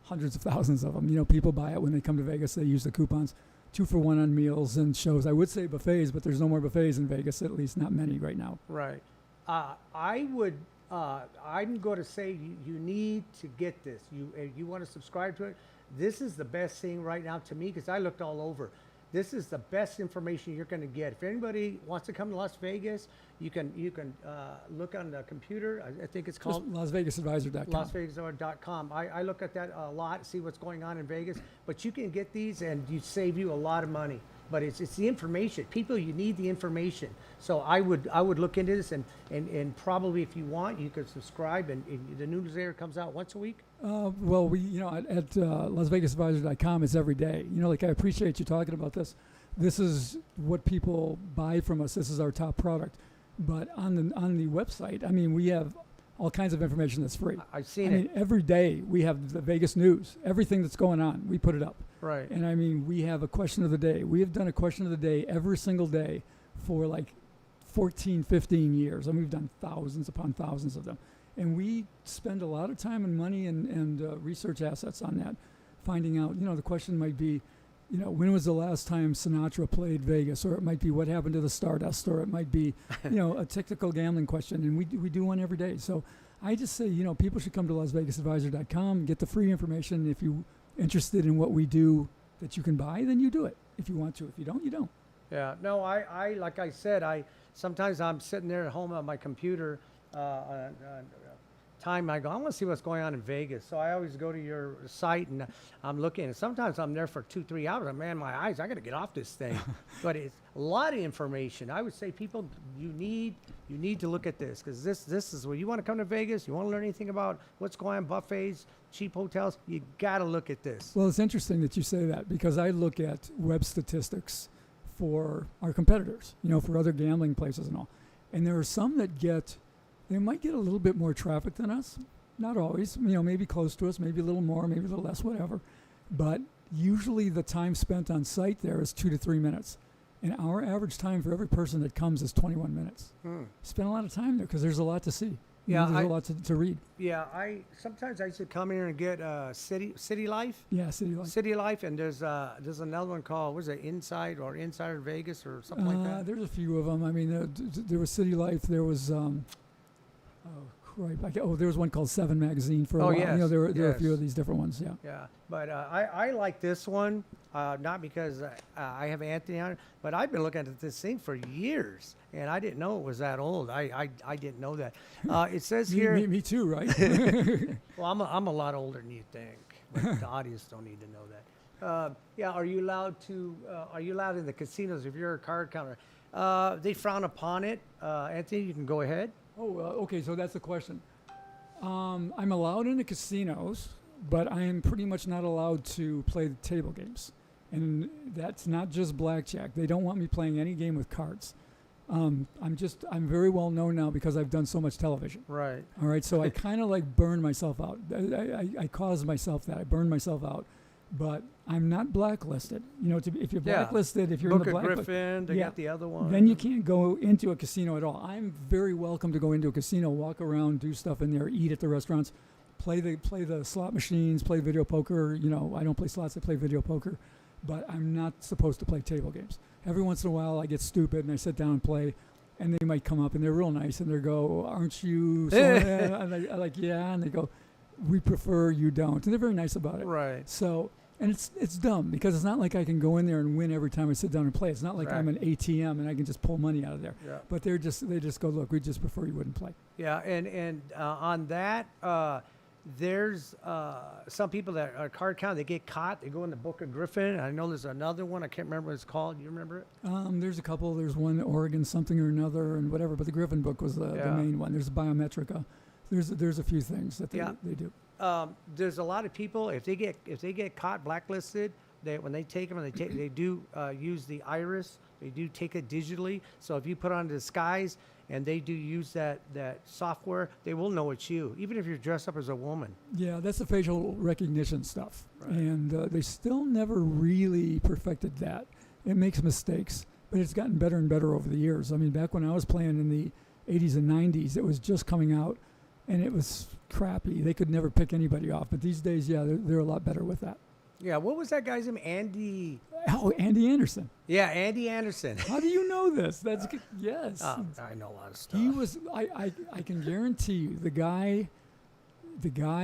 hundreds of thousands of them. You know, people buy it when they come to Vegas. They use the coupons. 2 for 1 on meals and shows. I would say buffets, but there's no more buffets in Vegas, at least not many right now. Right. I'm going to say you need to get this. You want to subscribe to it. This is the best thing right now to me because I looked all over. This is the best information you're going to get. If anybody wants to come to Las Vegas, you can look on the computer. I think it's called LasVegasAdvisor.com. LasVegasAdvisor.com. I look at that a lot, see what's going on in Vegas. But you can get these and you save you a lot of money. But it's the information. People, you need the information. So I would look into this and probably if you want, you could subscribe and the newsletter comes out once a week. Well, we at LasVegasAdvisor.com it's every day. You know, like I appreciate you talking about this. This is what people buy from us. This is our top product. But on the website, I mean, we have all kinds of information that's free. I've seen I mean, every day we have the Vegas news, everything that's going on, we put it up. Right. And I mean, we have a question of the day. We have done a question of the day every single day for like 14, 15 years. And we've done thousands upon thousands of them. And we spend a lot of time and money and research assets on that, finding out, you know, the question might be, you know, when was the last time Sinatra played Vegas? Or it might be what happened to the Stardust, or it might be, you know, a technical gambling question. And we do one every day. So I just say, you know, people should come to LasVegasAdvisor.com, get the free information. If you're interested in what we do that you can buy, then you do it. If you want to. If you don't, you don't. Yeah. No, I like I said, sometimes I'm sitting there at home on my computer, time I go, I want to see what's going on in Vegas. So I always go to your site and I'm looking, and sometimes I'm there for 2-3 hours. And man, my eyes, I got to get off this thing. But it's a lot of information. I would say people, you need to look at this because this is where you want to come to Vegas. You want to learn anything about what's going on, buffets, cheap hotels. You got to look at this. Well, it's interesting that you say that because I look at web statistics for our competitors, you know, for other gambling places and all. And there are some that they might get a little bit more traffic than us. Not always, you know, maybe close to us, maybe a little more, maybe a little less, whatever. But usually the time spent on site there is 2 to 3 minutes. And our average time for every person that comes is 21 minutes. Spend a lot of time there because there's a lot to see. Yeah, there's a lot to read. Yeah, sometimes I used to come here and get City Life. Yeah, City Life. City Life, and there's another one called, what is it, Insider Vegas or something like that? There's a few of them. I mean, there was City Life. There was, there was one called 7 Magazine for a while. Yes, you know, there were a few yes. of these different ones, yeah. Yeah, but I like this one, not because I have Anthony on it, but I've been looking at this thing for years, and I didn't know it was that old. I didn't know that. It says here. Me too, right? Well, I'm a lot older than you think, but the audience don't need to know that. Yeah, are you allowed in the casinos if you're a card counter? They frown upon it. Anthony, you can go ahead. Oh, okay, so that's the question. I'm allowed in the casinos, but I am pretty much not allowed to play the table games. And that's not just blackjack. They don't want me playing any game with cards. I'm very well known now because I've done so much television. Right. All right, so I kind of like burn myself out. I caused myself that. I burned myself out. But I'm not blacklisted. You know, if you're blacklisted, if you're Book in the of blacklist, Griffin, they got the other one. then you can't go into a casino at all. I'm very welcome to go into a casino, walk around, do stuff in there, eat at the restaurants, play the slot machines, play video poker. You know, I don't play slots, I play video poker. But I'm not supposed to play table games. Every once in a while, I get stupid and I sit down and play, and they might come up and they're real nice and they go, "Aren't you?" And I'm like, "Yeah," and they go, "We prefer you don't," and they're very nice about it. Right. So And it's dumb because it's not like I can go in there and win every time I sit down and play. It's not like I'm an Right. ATM and I can just pull money out of there. Yeah. But they just go, look, we just prefer you wouldn't play. Yeah, and on that, there's some people that are card count. They get caught. They go in the Book of Griffin. I know there's another one. I can't remember what it's called. You remember it? There's a couple. There's one Oregon something or another and whatever. But the Griffin book was the Yeah. main one. There's Biometrica. There's a few things that Yeah. they do. There's a lot of people. If they get caught blacklisted, when they take them, they do use the iris. They do take it digitally. So if you put on a disguise and they do use that software, they will know it's you, even if you're dressed up as a woman. Yeah, that's the facial recognition stuff. Right. And they still never really perfected that. It makes mistakes, but it's gotten better and better over the years. I mean, back when I was playing in the 80s and 90s, it was just coming out, and it was crappy. They could never pick anybody off. But these days, yeah, they're a lot better with that. Yeah, what was that guy's name? Andy. Oh, Andy Anderson. Yeah, Andy Anderson. How do you know this? That's good. Yes. I know a lot of stuff. He was. I can guarantee you the guy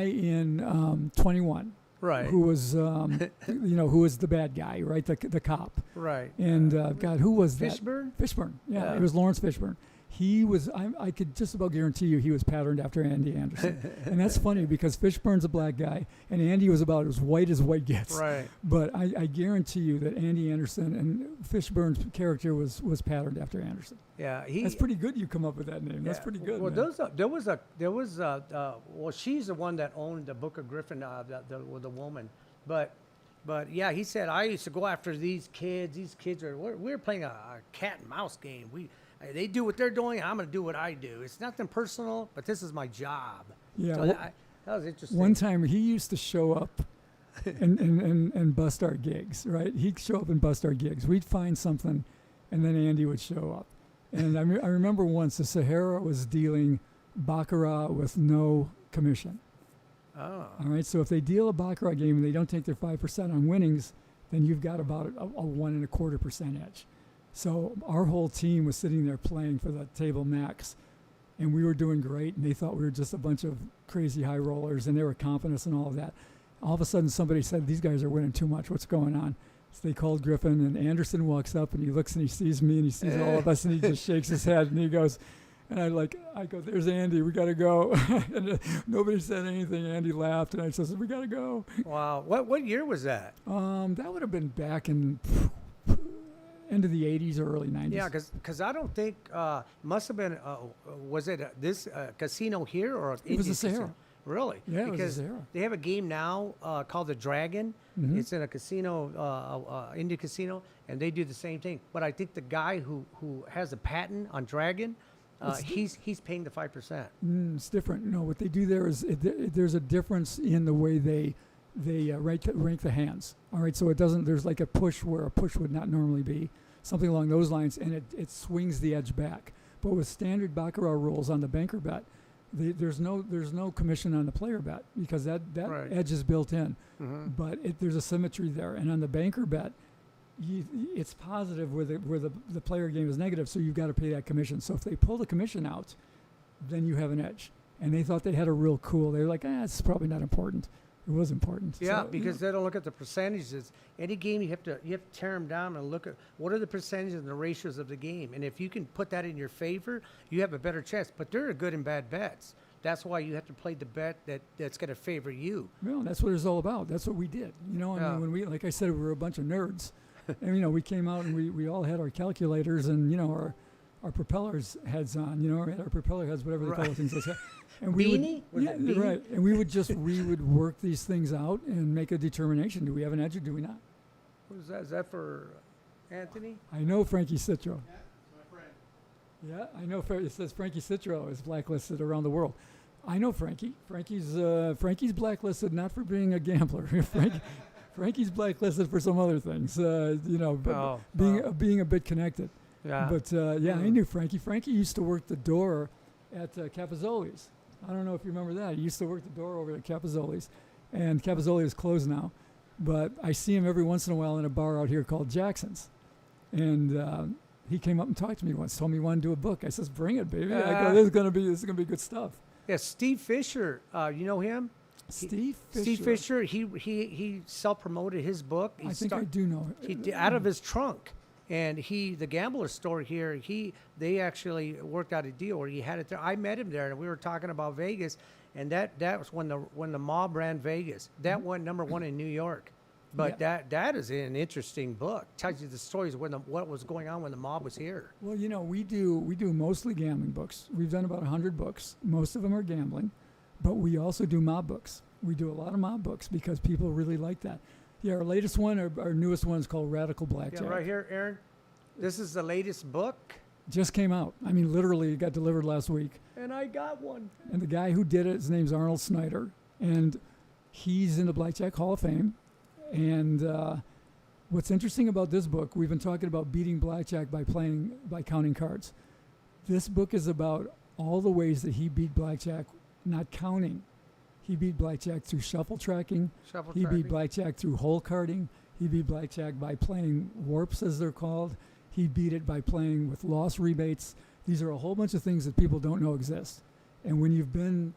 in 21, right. who was who was the bad guy, right? The cop. Right. And God, who was that? Fishburne? Fishburne. Yeah, Yeah. it was Lawrence Fishburne. He was. I could just about guarantee you he was patterned after Andy Anderson. And that's funny because Fishburne's a black guy, and Andy was about as white gets. Right. But I guarantee you that Andy Anderson and Fishburne's character was patterned after Anderson. Yeah. That's pretty good. You come up with that name. That's Yeah. pretty good. Well, man. there was well, she's the one that owned the Book of Griffin, the woman, but yeah, he said I used to go after these kids. These kids we're playing a cat and mouse game. They do what they're doing. I'm going to do what I do. It's nothing personal, but this is my job. Yeah, So well, that was interesting. One time he used to show up and bust our gigs, right? He'd show up and bust our gigs. We'd find something, and then Andy would show up. And I remember once the Sahara was dealing baccarat with no commission. Oh. All right, so if they deal a baccarat game and they don't take their 5% on winnings, then you've got about a 1.25% edge. So our whole team was sitting there playing for the table max, and we were doing great, and they thought we were just a bunch of crazy high rollers, and they were comping us and all of that. All of a sudden, somebody said, these guys are winning too much. What's going on? So they called Griffin, and Anderson walks up, and he looks, and he sees me, and he sees all of us, and he just shakes his head, and he goes, and I go, there's Andy, we got to go. And nobody said anything. Andy laughed, and I said, we got to go. Wow. What year was that? That would have been back in end of the 80s or early 90s. Yeah, because I don't think must have been was it this casino here or It was Indian the Sahara. casino? Really? Yeah, it was the because Sahara. they have a game now called the Dragon. Mhm. It's in a casino, Indian casino, and they do the same thing. But I think the guy who has a patent on Dragon, he's paying the 5%. It's different. No, what they do there is there's a difference in the way they rank the hands. All right, so it doesn't. There's like a push where a push would not normally be, something along those lines, and it swings the edge back. But with standard baccarat rules on the banker bet, there's no commission on the player bet because that Right. edge is built in. Mm-hmm. But there's a symmetry there, and on the banker bet, it's positive where the player game is negative, so you've got to pay that commission. So if they pull the commission out, then you have an edge. And they thought they had a real cool. They were like, it's probably not important. It was important. Yeah, So, because they don't look at the percentages. Any game you have to tear them down and look at what are the percentages and the ratios of the game. And if you can put that in your favor, you have a better chance. But there are good and bad bets. That's why you have to play the bet that's going to favor you. well, that's what it's all about. That's what we did. I Yeah. mean, when we, like I said, we were a bunch of nerds, and we came out and we all had our calculators and our propellers heads on. We had our propeller heads, whatever they call Right. things. And Beanie? Was yeah, it beanie? right. And we would work these things out and make a determination: do we have an edge or do we not? What is that? Is that for Anthony? I know Frankie Citro. Yeah, I know. It says Frankie Citro is blacklisted around the world. I know Frankie. Frankie's blacklisted not for being a gambler. Frankie's blacklisted for some other things. But being a bit connected. Yeah. But I knew Frankie. Frankie used to work the door at Capozzoli's. I don't know if you remember that. He used to work the door over at Capozzoli's, and Capozzoli is closed now. But I see him every once in a while in a bar out here called Jackson's, and he came up and talked to me once. Told me he wanted to do a book. I says, "Bring it, baby." I go, "This is gonna be good stuff." Yeah, Steve Fisher. You know him? Steve Fisher. Steve Fisher, he self-promoted his book. I think I do know. Out of his trunk. And the gambler store here, they actually worked out a deal where he had it there. I met him there, and we were talking about Vegas, and that was when the mob ran Vegas. That went #1 in New York. But that is an interesting book. Tells you the stories what was going on when the mob was here. Well, we do mostly gambling books. We've done about 100 books. Most of them are gambling, but we also do mob books. We do a lot of mob books because people really like that. Yeah, our latest one, our newest one is called Radical Blackjack. Yeah, right here, Aaron. This is the latest book. Just came out. I mean, literally, it got delivered last week. And I got one. And the guy who did it, his name's Arnold Snyder, and he's in the Blackjack Hall of Fame. And what's interesting about this book, we've been talking about beating blackjack by counting cards. This book is about all the ways that he beat blackjack, not counting. He beat blackjack through shuffle tracking. He beat blackjack through hole carding. He beat blackjack by playing warps, as they're called. He beat it by playing with loss rebates. These are a whole bunch of things that people don't know exist. And when you've been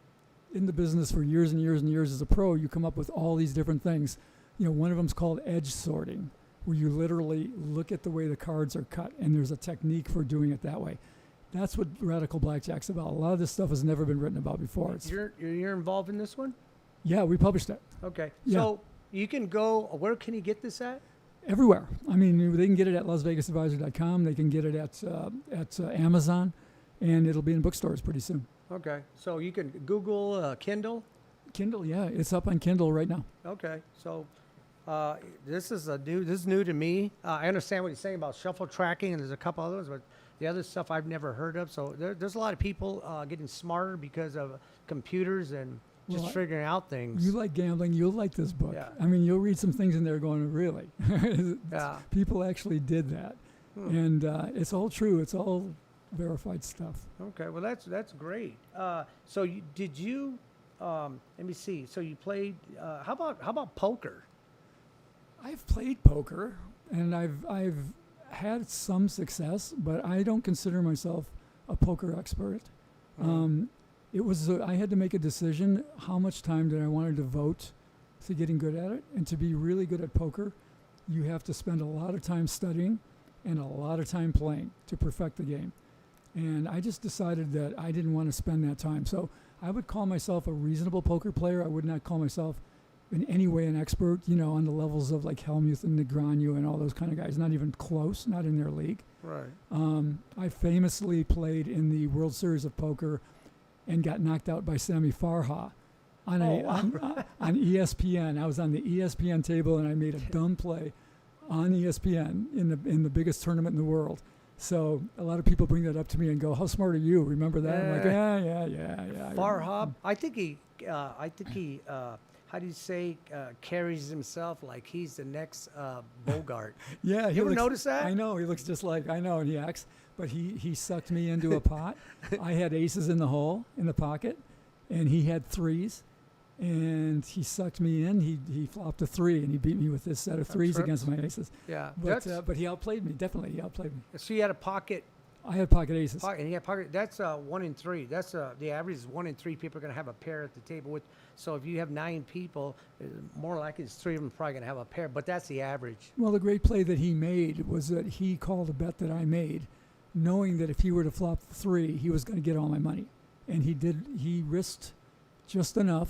in the business for years and years and years as a pro, you come up with all these different things. One of them's called edge sorting, where you literally look at the way the cards are cut, and there's a technique for doing it that way. That's what Radical Blackjack's about. A lot of this stuff has never been written about before. You're involved in this one? Yeah, we published it. Okay. Yeah. So you can go, where can you get this at? Everywhere. I mean, they can get it at LasVegasAdvisor.com. They can get it at Amazon, and it'll be in bookstores pretty soon. Okay. So you can Google Kindle? Kindle, yeah. It's up on Kindle right now. Okay. So this is new to me. I understand what you're saying about shuffle tracking, and there's a couple others, but the other stuff I've never heard of. So there's a lot of people getting smarter because of computers and just figuring out things. You like gambling, you'll like this book. Yeah. I mean, you'll read some things in there going, really? Yeah. People actually did that. And it's all true. It's all verified stuff. Okay, well, that's great. So did you, let me see, so you played, how about poker? I've played poker, and I've had some success, but I don't consider myself a poker expert. I had to make a decision how much time did I want to devote to getting good at it. And to be really good at poker, you have to spend a lot of time studying and a lot of time playing to perfect the game. And I just decided that I didn't want to spend that time. So I would call myself a reasonable poker player. I would not call myself in any way an expert, on the levels of like Helmuth and Negreanu and all those kind of guys. Not even close, not in their league. Right. I famously played in the World Series of Poker and got knocked out by Sammy Farha on ESPN. I was on the ESPN table, and I made a dumb play on ESPN in the biggest tournament in the world. So a lot of people bring that up to me and go, "How smart are you? Remember that?" I'm like, yeah. Farha, I think he, how do you say, carries himself like he's the next Bogart. Yeah, you ever notice that? I know he looks just like and he acts. But he sucked me into a pot. I had aces in the hole in the pocket, and he had threes, and he sucked me in. He flopped a three, and he beat me with this set of threes against my aces. Yeah, but he outplayed me. Definitely, he outplayed me. So you had a pocket. I had pocket aces. And he had pocket. That's 1 in 3. That's the average is 1 in 3 people are going to have a pair at the table. So if you have 9 people, more likely it's 3 of them probably going to have a pair. But that's the average. Well, the great play that he made was that he called a bet that I made, knowing that if he were to flop 3, he was going to get all my money. And he did. He risked just enough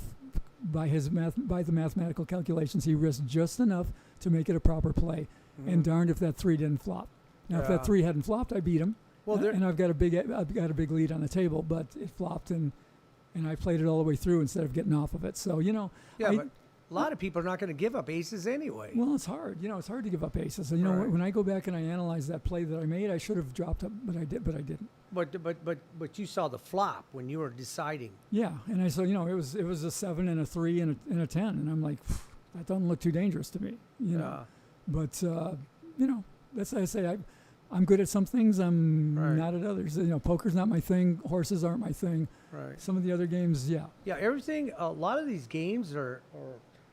by the mathematical calculations. He risked just enough to make it a proper play. And darned if that 3 didn't flop. Now, if that 3 hadn't flopped, I beat him. Well, and I've got a big lead on the table, but it flopped, and I played it all the way through instead of getting off of it. So Yeah, but a lot of people are not going to give up aces anyway. Well, it's hard. It's hard to give up aces. And, Right. when I go back and I analyze that play that I made, I should have dropped it, but I didn't. But you saw the flop when you were deciding. Yeah, and I saw it was a 7 and a 3 and a 10, and I'm like, that doesn't look too dangerous to me. Yeah. But that's why I say I'm good at some things. I'm not at others. Poker's not my thing. Horses aren't my thing. Right. Some of the other games, yeah. Yeah, everything. A lot of these games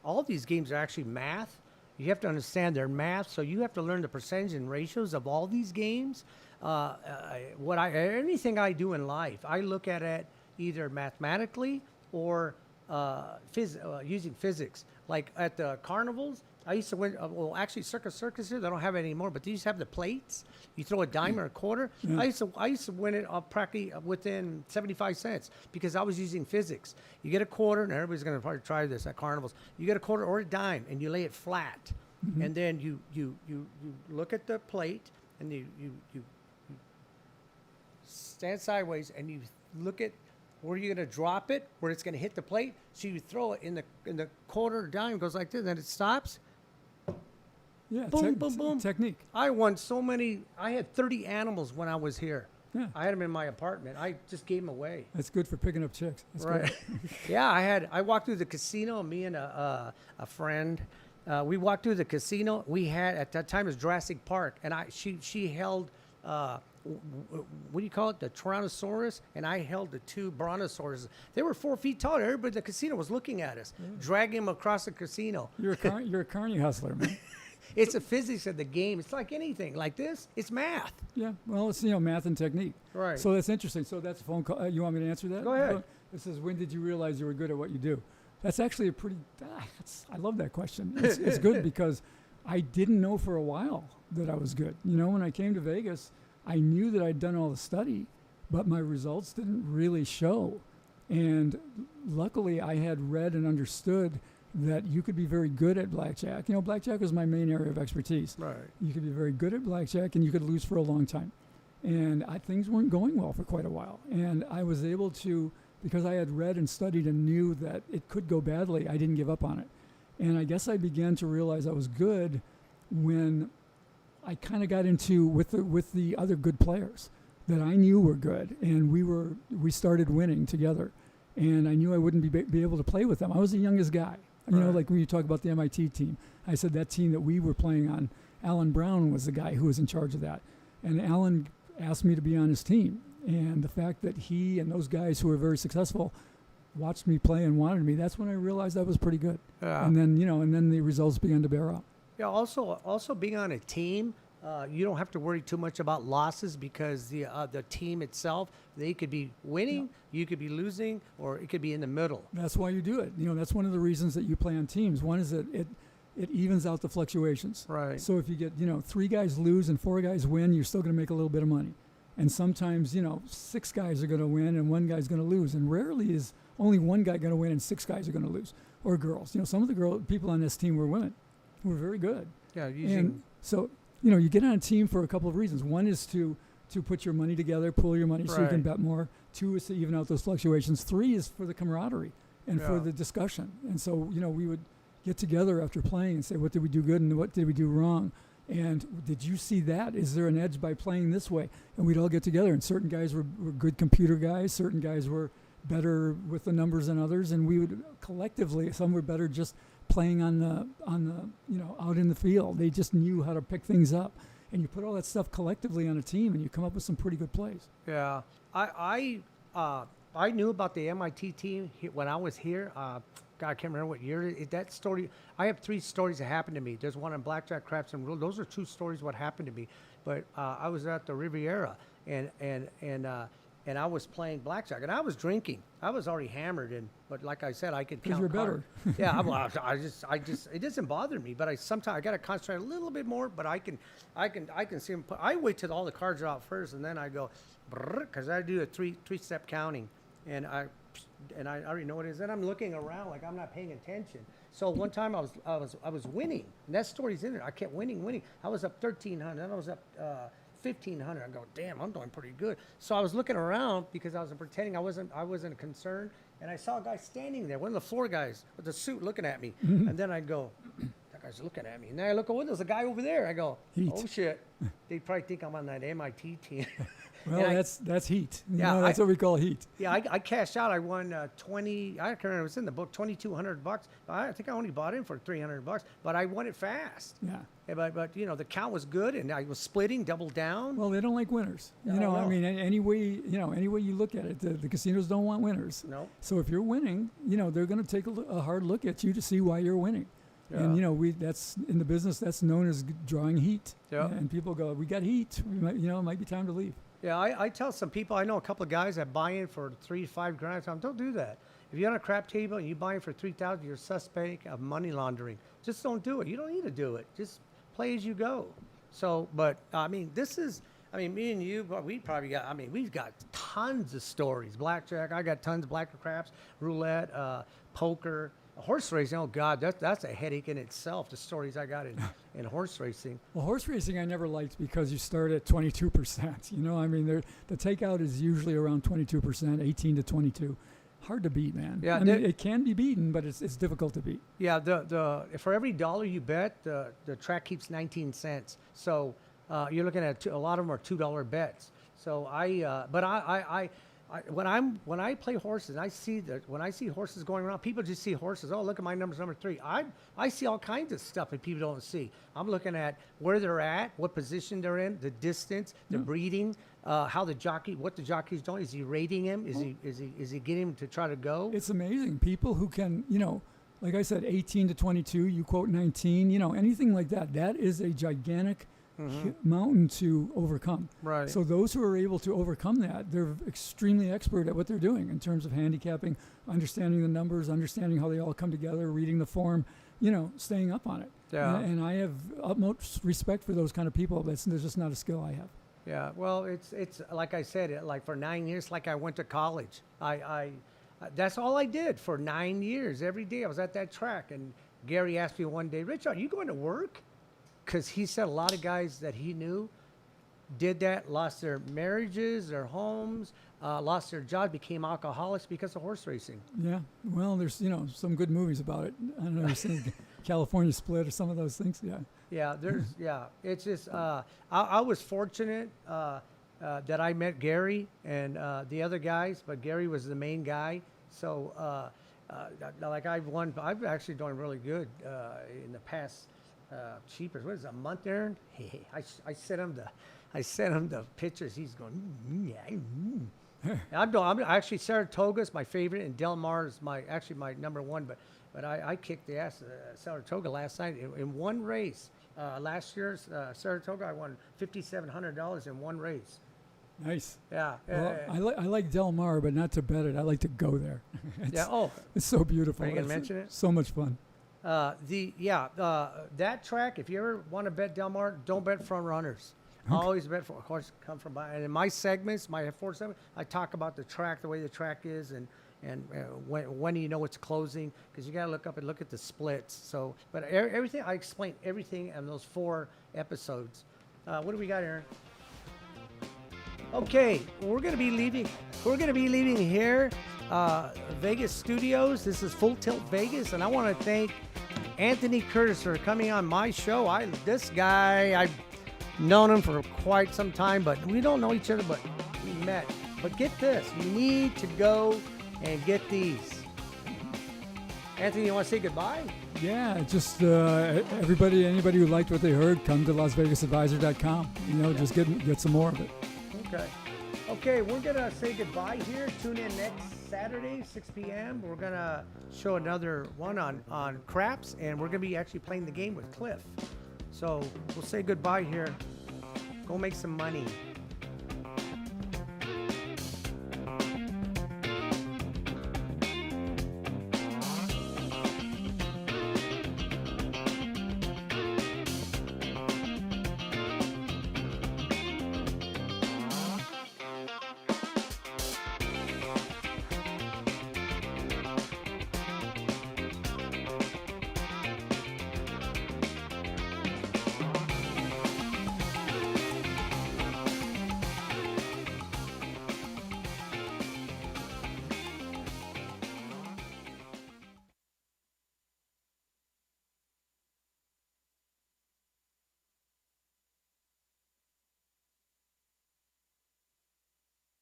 all of these games are actually math. You have to understand their math, so you have to learn the percentage and ratios of all these games. Anything I do in life, I look at it either mathematically or using physics. Like at the carnivals, I used to win. Well, actually, Circus here they don't have it anymore, but they used to have the plates. You throw a dime or a quarter. Yeah. I used to win it practically within 75 cents because I was using physics. You get a quarter, and everybody's going to probably try this at carnivals. You get a quarter or a dime, and you lay it flat, and then you look at the plate, and you stand sideways, and you look at where you're going to drop it, where it's going to hit the plate. So you throw it in the quarter dime, goes like this, and then it stops. Yeah, Boom, boom, boom. Technique. I won so many. I had 30 animals when I was here. Yeah. I had them in my apartment. I just gave them away. That's good for picking up chicks. That's Right. Good. Yeah, I walked through the casino. Me and a friend, we walked through the casino. We had at that time it was Jurassic Park, and she held. What do you call it? The Tyrannosaurus, and I held the two Brontosaurus. They were 4 feet tall. Everybody at the casino was looking at us, dragging them across the casino. You're a carny hustler, man. It's the physics of the game. It's like anything. Like this, it's math. Yeah, well, it's math and technique. Right. So that's interesting. So that's a phone call. You want me to answer that? Go ahead. It says, when did you realize you were good at what you do? That's actually a pretty. I love that question. It's good because I didn't know for a while that I was good. When I came to Vegas, I knew that I'd done all the study, but my results didn't really show. And luckily, I had read and understood that you could be very good at blackjack. Blackjack was my main area of expertise. Right. You could be very good at blackjack, and you could lose for a long time. And things weren't going well for quite a while. And I was able to, because I had read and studied and knew that it could go badly, I didn't give up on it. And I guess I began to realize I was good when I kind of got into with the other good players that I knew were good, and we started winning together. And I knew I wouldn't be able to play with them. I was the youngest guy. Right. Like when you talk about the MIT team, I said that team that we were playing on, Alan Brown was the guy who was in charge of that. And Alan asked me to be on his team. And the fact that he and those guys who were very successful watched me play and wanted me, that's when I realized I was pretty good. Yeah. And then the results began to bear out. Yeah. Also being on a team, you don't have to worry too much about losses because the team itself, they could be winning, you could be losing, or it could be in the middle. That's why you do it. That's one of the reasons that you play on teams. One is that it evens out the fluctuations. Right. So if you get 3 guys lose and 4 guys win, you're still going to make a little bit of money. And sometimes 6 guys are going to win and 1 guy's going to lose. And rarely is only 1 guy going to win and 6 guys are going to lose, or girls. Some of the people on this team were women who were very good. Yeah. And so you get on a team for a couple of reasons. One is to put your money together, pool your money so you can Right. bet more. 2 is to even out those fluctuations. 3 is for the camaraderie and for Yeah. the discussion. And so, we would get together after playing and say, what did we do good and what did we do wrong? And did you see that? Is there an edge by playing this way? And we'd all get together, and certain guys were good computer guys. Certain guys were better with the numbers than others. And we would collectively, some were better just playing on the out in the field. They just knew how to pick things up. And you put all that stuff collectively on a team, and you come up with some pretty good plays. Yeah. I knew about the MIT team when I was here. God, I can't remember what year. That story, I have 3 stories that happened to me. There's one on blackjack, craps, and rule. Those are 2 stories what happened to me. But I was at the Riviera, and I was playing blackjack, and I was drinking. I was already hammered, but like I said, I could count. You're better. Yeah, I just it doesn't bother me. But sometimes I got to concentrate a little bit more. But I can see them. I wait till all the cards are out first, and then I go, because I do a three-step counting, and I already know what it is. Then I'm looking around like I'm not paying attention. So one time I was winning, and that story's in there. I kept winning. I was up 1,300, then I was up 1,500. I go, damn, I'm doing pretty good. So I was looking around because I was pretending I wasn't concerned, and I saw a guy standing there, one of the floor guys with the suit, looking at me. And then I go, that guy's looking at me. And then I look over, there's a guy over there. I go, Heat. oh shit, they probably think I'm on that MIT team. Well, And that's heat. Yeah, That's what we call heat. Yeah, I cashed out. I won 20. I can't remember. It was in the book. $2,200. I think I only bought in for $300, but I won it fast. Yeah. Yeah, but the count was good, and I was splitting, double down. Well, they don't like winners. No, I no. mean, any way you look at it, the casinos don't want winners. No. So if you're winning, they're going to take a hard look at you to see why you're winning. Yeah. And that's in the business that's known as drawing heat. Yeah. And people go, we got heat. We might, it might be time to leave. Yeah, I tell some people, I know a couple of guys that buy in for $3 to $5 grand. I tell them, don't do that. If you're on a crap table and you buy it for 3,000, you're a suspect of money laundering. Just don't do it. You don't need to do it. Just play as you go. So, but I mean, me and you, but we probably got. I mean, we've got tons of stories. Blackjack, I got tons of blackjack, craps, roulette, poker, horse racing. Oh God, that's a headache in itself. The stories I got in horse racing. Well, horse racing I never liked because you start at 22%. You know, I mean, the takeout is usually around 22%, 18 to 22. Hard to beat, man. Yeah, I mean, it can be beaten, but it's difficult to beat. Yeah, the for every dollar you bet, the track keeps 19 cents. So you're looking at a lot of them are $2 bets. So when I play horses, when I see horses going around, people just see horses. Oh, look at my number's number 3. I see all kinds of stuff that people don't see. I'm looking at where they're at, what position they're in, the distance, the breeding, what the jockey's doing. Is he rating him? Is he getting him to try to go? It's amazing. People who can, you know, like I said, 18 to 22. You quote 19. You know, anything like that. That is a gigantic mountain to overcome. Right. So those who are able to overcome that, they're extremely expert at what they're doing in terms of handicapping, understanding the numbers, understanding how they all come together, reading the form, you know, staying up on it. Yeah. And I have utmost respect for those kind of people. There's just not a skill I have. Yeah, well, it's like I said, like for 9 years, like I went to college. I that's all I did for 9 years. Every day I was at that track, and Gary asked me one day, "Rich, are you going to work?" Because he said a lot of guys that he knew did that, lost their marriages, their homes, lost their jobs, became alcoholics because of horse racing. Yeah, well, there's, you know, some good movies about it. I don't know, you've seen California Split or some of those things. Yeah. Yeah, it's just I was fortunate that I met Gary and the other guys, but Gary was the main guy. So like I've actually done really good in the past. Cheapers. What is it, a month, Aaron? Hey, I sent him the pictures. He's going. I'm actually Saratoga's my favorite, and Del Mar is my number one. But I kicked the ass of Saratoga last night in one race. Last year's Saratoga, I won $5,700 in one race. Nice. Yeah. Well, I like Del Mar, but not to bet it. I like to go there. It's so beautiful. Are you gonna mention it? So much fun. That track, if you ever want to bet Del Mar, don't bet front runners. Okay. Always bet for, of course, come from behind. And in my segments, my 4 segments, I talk about the track, the way the track is, and when do you know it's closing, because you got to look up and look at the splits. So, but everything, I explain everything in those 4 episodes. What do we got, Aaron? Okay, we're going to be leaving here, Vegas Studios. This is Full Tilt Vegas, and I want to thank Anthony Curtis for coming on my show. This guy, I've known him for quite some time, but we don't know each other, but we met. But get this, you need to go and get these. Anthony, you want to say goodbye? Yeah, just anybody who liked what they heard, come to LasVegasAdvisor.com. You know, just get some more of it. Okay, we're going to say goodbye here. Tune in next Saturday, 6 p.m. We're going to show another one on craps, and we're going to be actually playing the game with Cliff. So we'll say goodbye here. Go make some money.